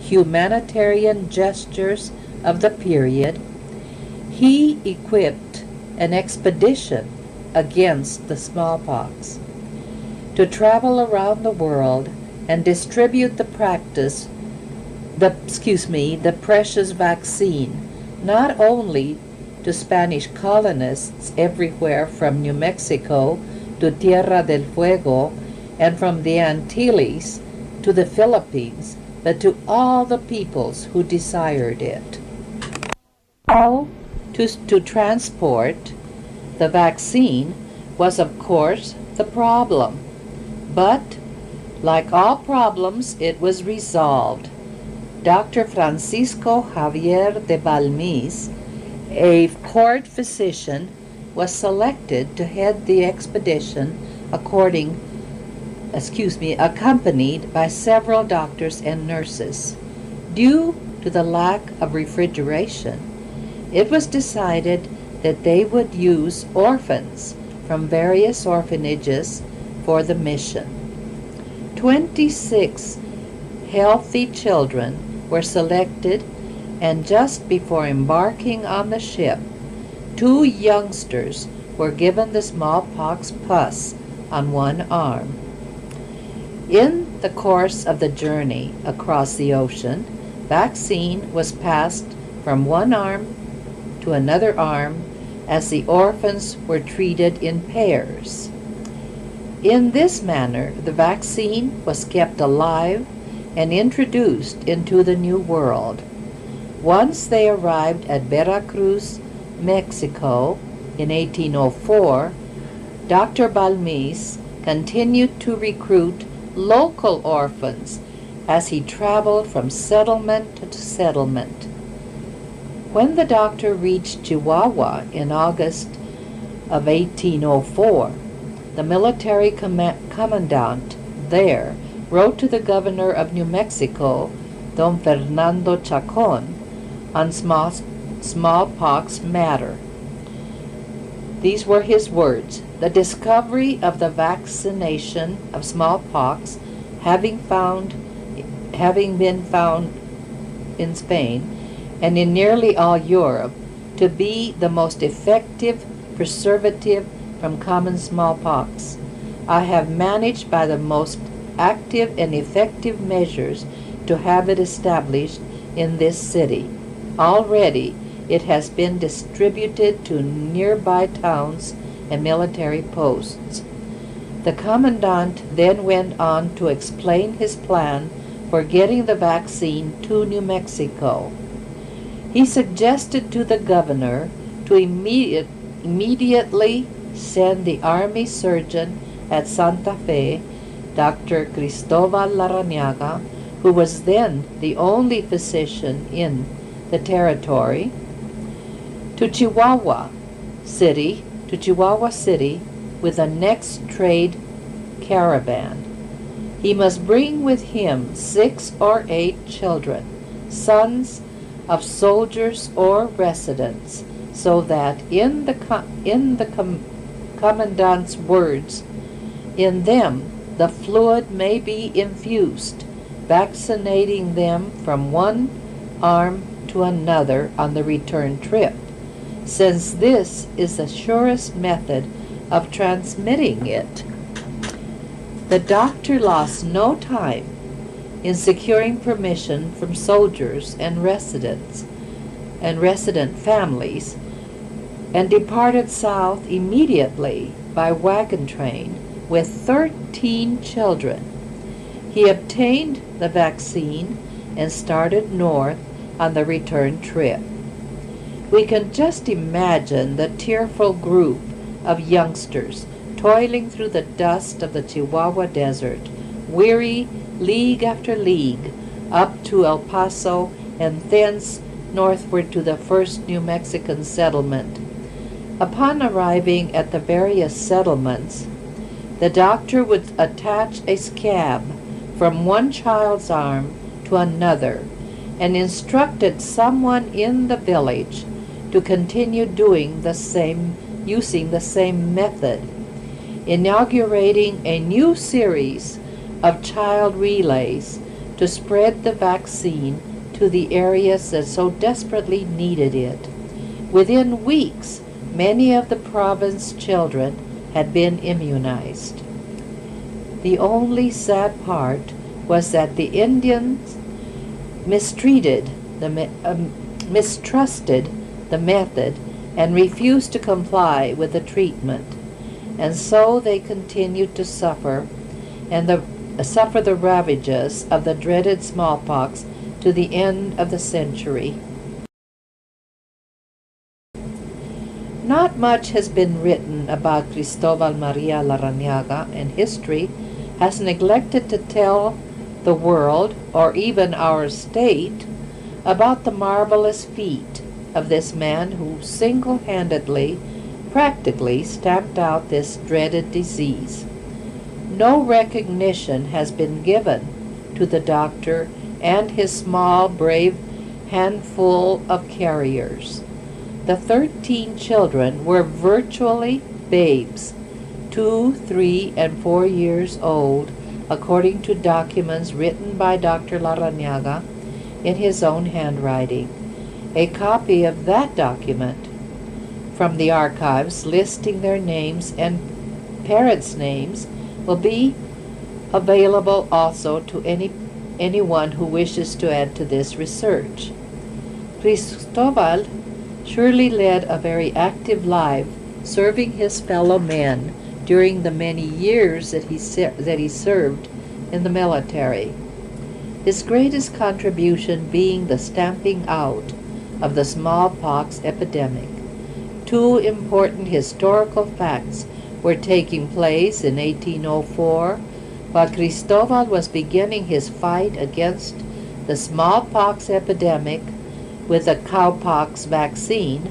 A: humanitarian gestures of the period, he equipped an expedition against the smallpox to travel around the world and distribute the precious vaccine not only to Spanish colonists everywhere from New Mexico to Tierra del Fuego and from the Antilles to the Philippines, but to all the peoples who desired it. How to transport the vaccine was, of course, the problem. But, like all problems, it was resolved. Dr. Francisco Javier de Balmis, a court physician, was selected to head the expedition accompanied by several doctors and nurses. Due to the lack of refrigeration, it was decided that they would use orphans from various orphanages for the mission. 26 healthy children were selected, and just before embarking on the ship, 2 youngsters were given the smallpox pus on one arm. In the course of the journey across the ocean, vaccine was passed from one arm to another arm as the orphans were treated in pairs. In this manner, the vaccine was kept alive and introduced into the New World. Once they arrived at Veracruz, Mexico, in 1804, Dr. Balmis continued to recruit local orphans as he traveled from settlement to settlement. When the doctor reached Chihuahua in August of 1804, the military commandant there wrote to the governor of New Mexico, Don Fernando Chacon, on smallpox matter. These were his words: "The discovery of the vaccination of smallpox having been found in Spain and in nearly all Europe to be the most effective preservative from common smallpox, I have managed by the most active and effective measures to have it established in this city. Already it has been distributed to nearby towns and military posts." The commandant then went on to explain his plan for getting the vaccine to New Mexico. He suggested to the governor to immediately send the army surgeon at Santa Fe, Dr. Cristobal Larrañaga, who was then the only physician in the territory, to Chihuahua City with the next trade caravan. He must bring with him 6 or 8 children, sons of soldiers or residents, so that in the commandant's words, in them the fluid may be infused, vaccinating them from one arm to another on the return trip, since this is the surest method of transmitting it. The doctor lost no time in securing permission from soldiers and resident families, and departed south immediately by wagon train with 13 children. He obtained the vaccine and started north on the return trip. We can just imagine the tearful group of youngsters toiling through the dust of the Chihuahua Desert, weary league after league, up to El Paso and thence northward to the first New Mexican settlement. Upon arriving at the various settlements, the doctor would attach a scab from one child's arm to another and instructed someone in the village to continue using the same method, inaugurating a new series of child relays to spread the vaccine to the areas that so desperately needed it. Within weeks, many of the province children had been immunized. The only sad part was that the Indians mistrusted the method and refused to comply with the treatment, and so they continued to suffer, and the suffer the ravages of the dreaded smallpox to the end of the century. Not much has been written about Cristobal Maria Larrañaga, and history has neglected to tell the world, or even our state, about the marvelous feat of this man who single-handedly, practically stamped out this dreaded disease. No recognition has been given to the doctor and his small, brave handful of carriers. The 13 children were virtually babes, 2, 3, and 4 years old, according to documents written by Dr. Larrañaga in his own handwriting. A copy of that document from the archives listing their names and parents' names will be available also to anyone who wishes to add to this research. Cristobal surely led a very active life, serving his fellow men during the many years that he served in the military. His greatest contribution being the stamping out of the smallpox epidemic. Two important historical facts were taking place in 1804 while Cristobal was beginning his fight against the smallpox epidemic with the cowpox vaccine.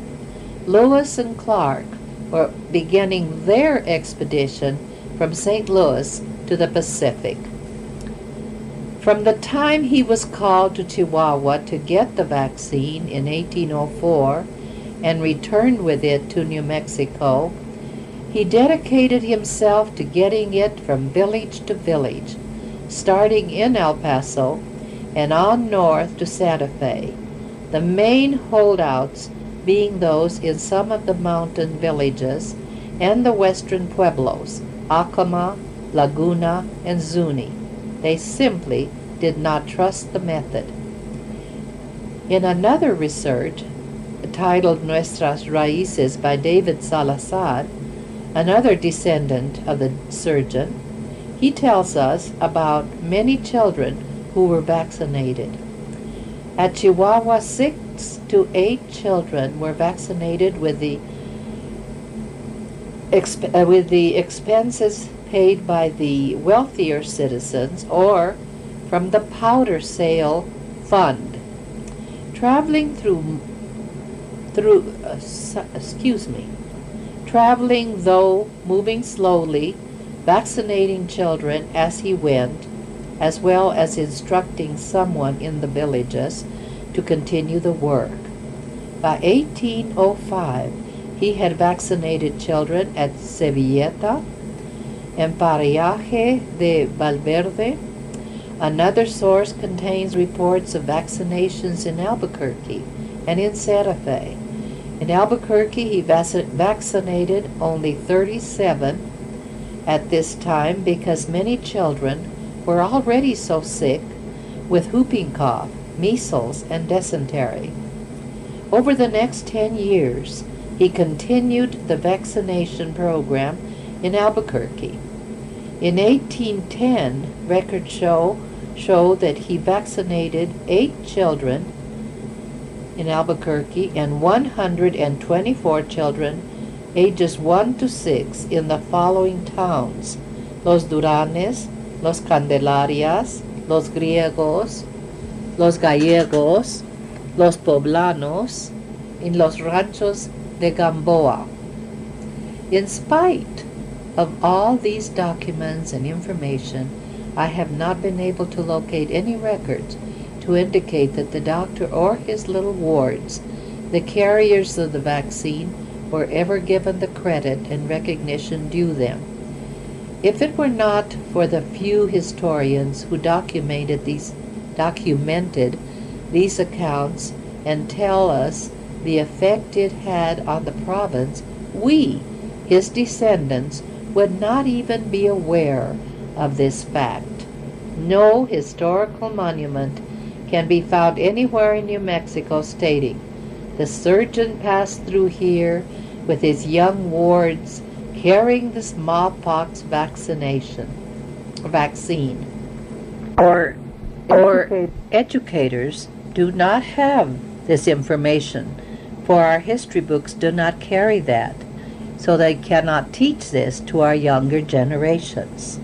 A: Lewis and Clark were beginning their expedition from St. Louis to the Pacific. From the time he was called to Chihuahua to get the vaccine in 1804 and returned with it to New Mexico, he dedicated himself to getting it from village to village, starting in El Paso and on north to Santa Fe, the main holdouts being those in some of the mountain villages and the western pueblos, Acoma, Laguna, and Zuni. They simply did not trust the method. In another research, titled Nuestras Raíces by David Salazar, another descendant of the surgeon, he tells us about many children who were vaccinated. At Chihuahua, 6 to 8 children were vaccinated with the expenses paid by the wealthier citizens or from the powder sale fund. Traveling traveling though moving slowly, vaccinating children as he went, as well as instructing someone in the villages to continue the work. By 1805, he had vaccinated children at Sevilleta and Pareaje de Valverde. Another source contains reports of vaccinations in Albuquerque and in Santa Fe. In Albuquerque, he vaccinated only 37 at this time because many children were already so sick with whooping cough, measles, and dysentery. Over the next 10 years, he continued the vaccination program in Albuquerque. In 1810, records show that he vaccinated 8 children in Albuquerque and 124 children ages 1 to 6 in the following towns: Los Duranes, Los Candelarias, Los Griegos, Los Gallegos, Los Poblanos, in Los Ranchos de Gamboa. In spite of all these documents and information, I have not been able to locate any records to indicate that the doctor or his little wards, the carriers of the vaccine, were ever given the credit and recognition due them. If it were not for the few historians who documented these accounts and tell us the effect it had on the province, we, his descendants, would not even be aware of this fact. No historical monument can be found anywhere in New Mexico stating, "The surgeon passed through here with his young wards carrying the smallpox vaccine." or
B: educate
A: educators do not have this information, for our history books do not carry that, so they cannot teach this to our younger generations.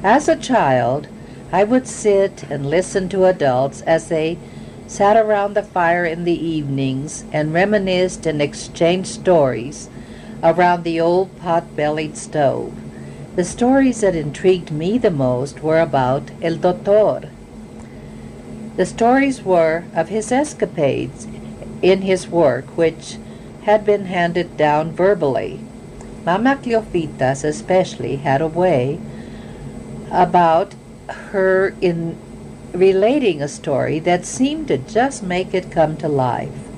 A: As a child, I would sit and listen to adults as they sat around the fire in the evenings and reminisced and exchanged stories around the old pot-bellied stove. The stories that intrigued me the most were about El Doctor. The stories were of his escapades in his work, which had been handed down verbally. Mama Cleofitas especially had a way about her in relating a story that seemed to just make it come to life.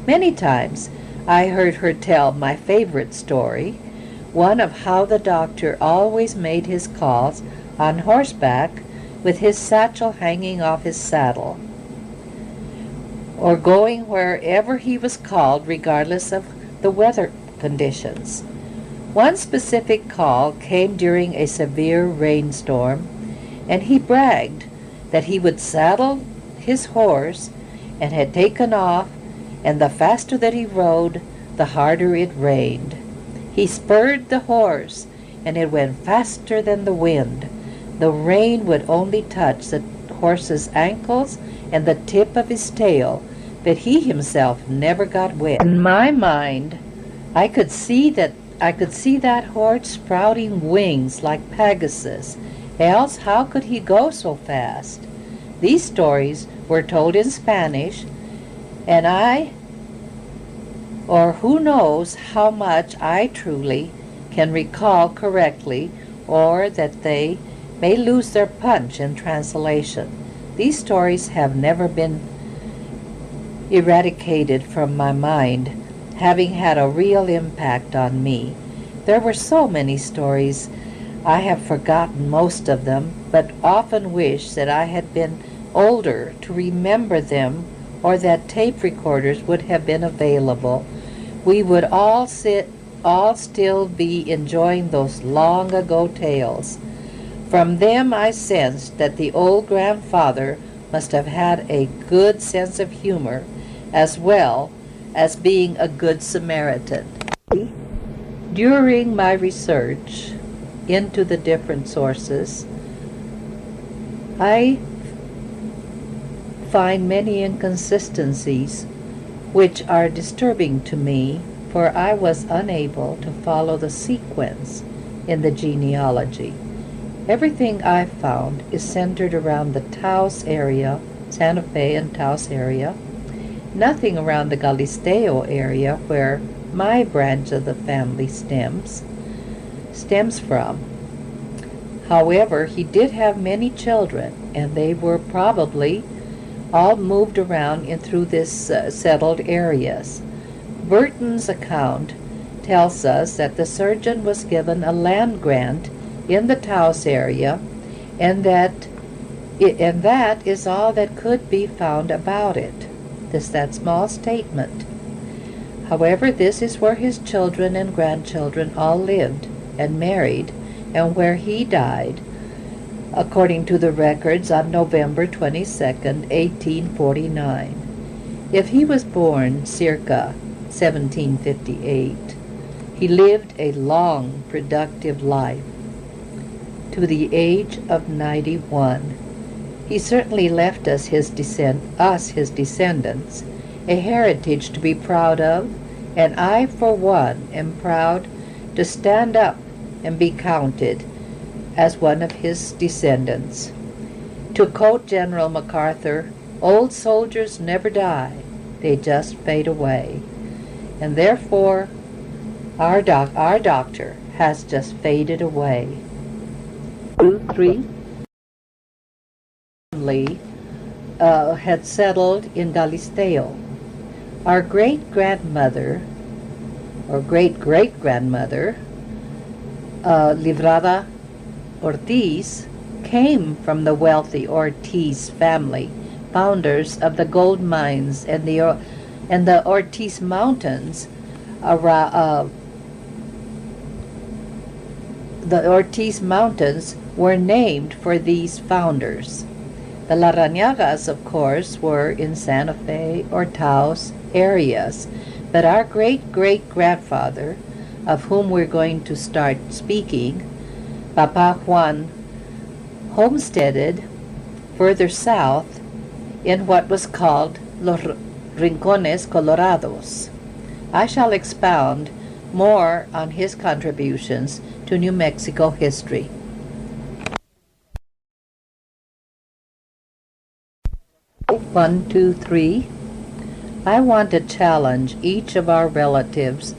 A: Many times I heard her tell my favorite story, one of how the doctor always made his calls on horseback with his satchel hanging off his saddle, or going wherever he was called regardless of the weather conditions. One specific call came during a severe rainstorm, and he bragged that he would saddle his horse and had taken off, and the faster that he rode, the harder it rained. He spurred the horse, and it went faster than the wind. The rain would only touch the horse's ankles and the tip of his tail, but he himself never got wet. In my mind, I could see that horse sprouting wings like Pegasus, else how could he go so fast? These stories were told in Spanish, and or who knows how much I truly can recall correctly, or that they may lose their punch in translation. These stories have never been eradicated from my mind, having had a real impact on me. There were so many stories, I have forgotten most of them, but often wish that I had been older to remember them, or that tape recorders would have been available. We would all still be enjoying those long ago tales. From them I sensed that the old grandfather must have had a good sense of humor, as well as being a good Samaritan. During my research into the different sources, I find many inconsistencies which are disturbing to me, for I was unable to follow the sequence in the genealogy. Everything I found is centered around the Taos area, Santa Fe and Taos area, nothing around the Galisteo area where my branch of the family stems from. However, he did have many children, and they were probably all moved around in through this settled areas. Burton's account tells us that the surgeon was given a land grant in the Taos area, and that is all that could be found about it. That small statement. However, this is where his children and grandchildren all lived and married, and where he died, according to the records, on November 22nd, 1849. If he was born circa 1758, he lived a long, productive life. To the age of 91, he certainly left us his descendants, a heritage to be proud of, and I, for one, am proud to stand up and be counted as one of his descendants. To quote General MacArthur, "Old soldiers never die, they just fade away." And therefore, our doctor has just faded away. 2, 3 family had settled in Galisteo. Our great-grandmother, or great-great-grandmother, Librada Ortiz, came from the wealthy Ortiz family, founders of the gold mines and the Ortiz Mountains, the Ortiz Mountains were named for these founders. The Larrañagas, of course, were in Santa Fe or Taos areas, but our great-great-grandfather, of whom we're going to start speaking, Papa Juan, homesteaded further south in what was called Los Rincones Colorados. I shall expound more on his contributions to New Mexico history. One, two, three. I want to challenge each of our relatives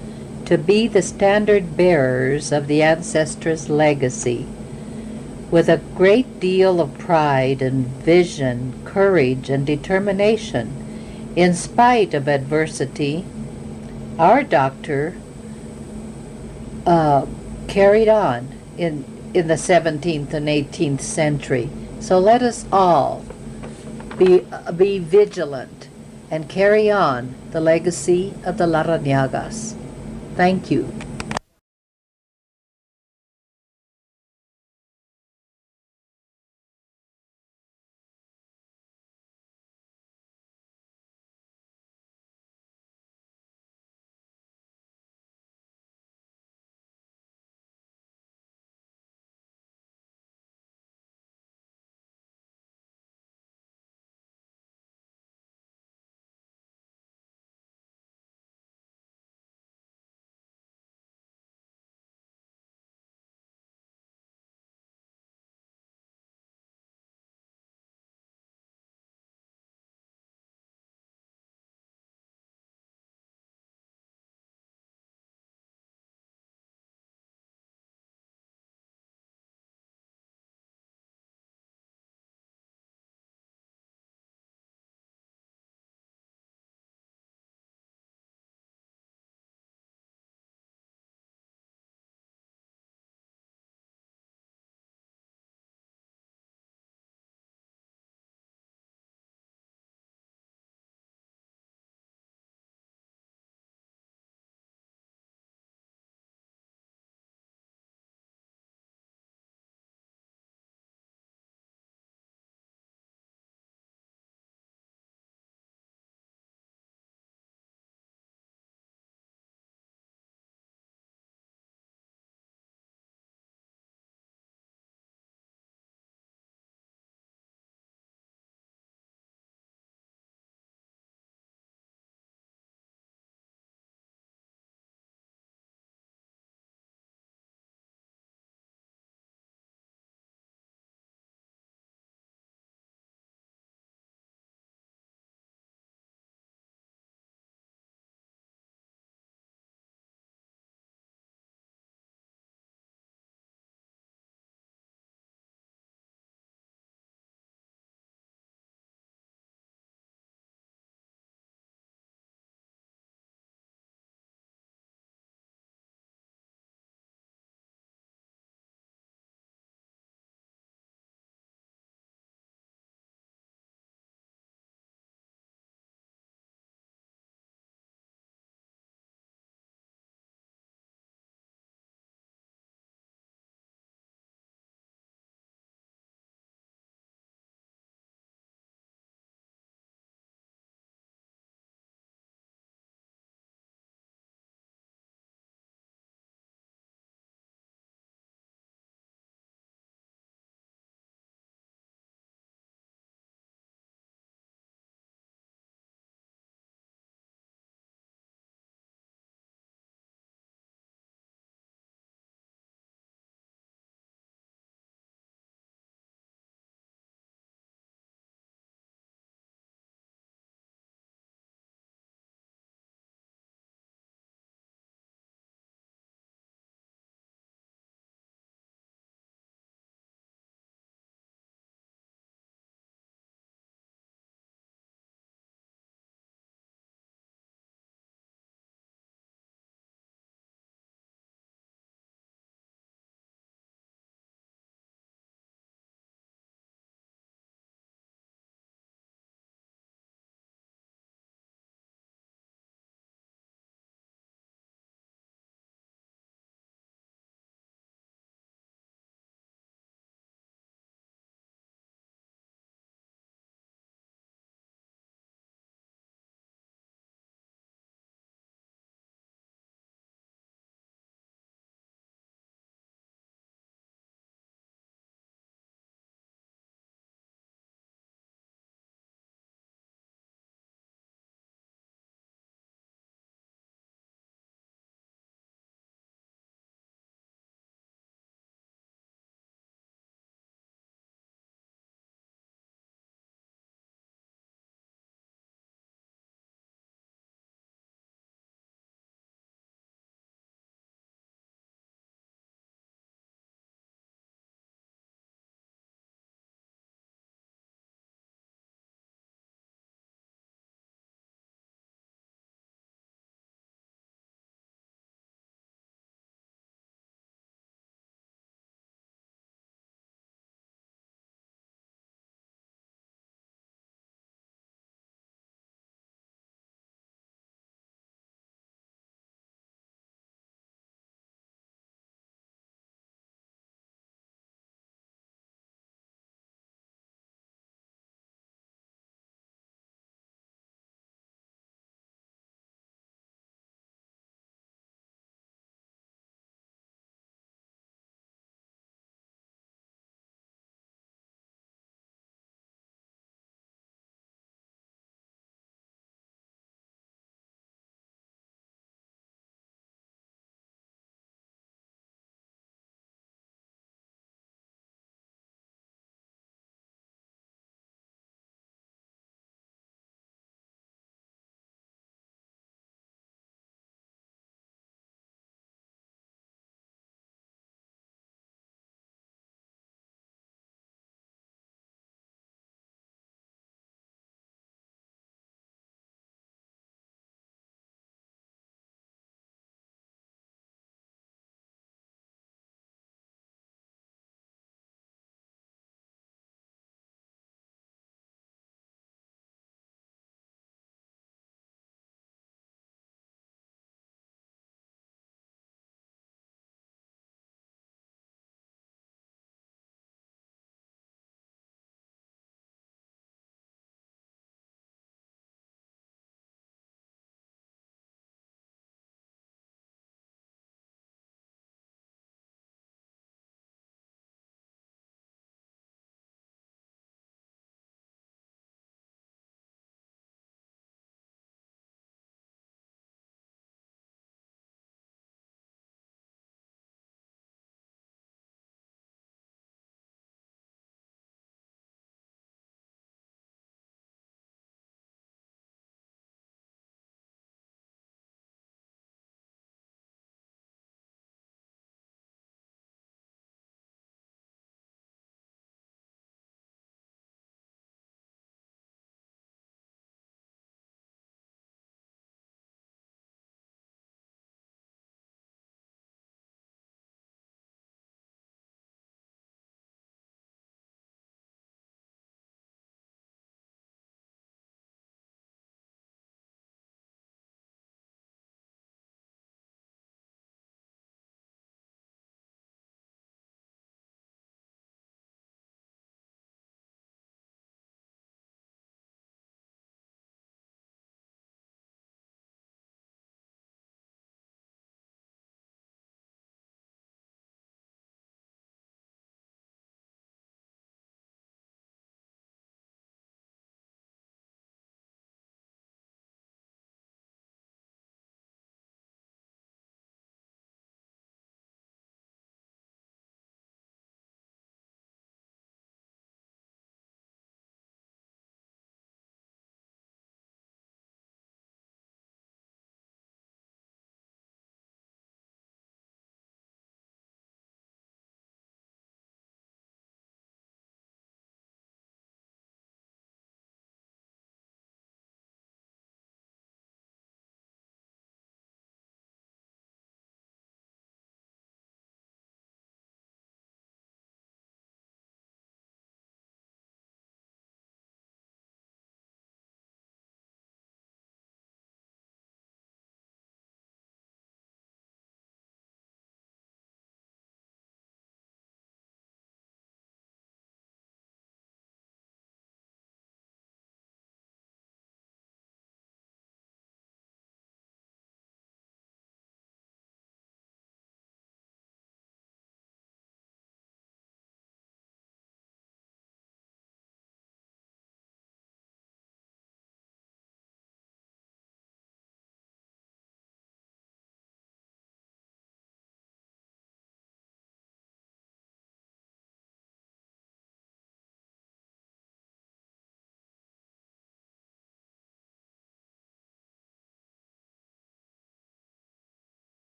A: to be the standard bearers of the ancestors' legacy. With a great deal of pride and vision, courage and determination, in spite of adversity, our doctor carried on in the 17th and 18th century. So let us all be vigilant and carry on the legacy of the Larrañagas. Thank you.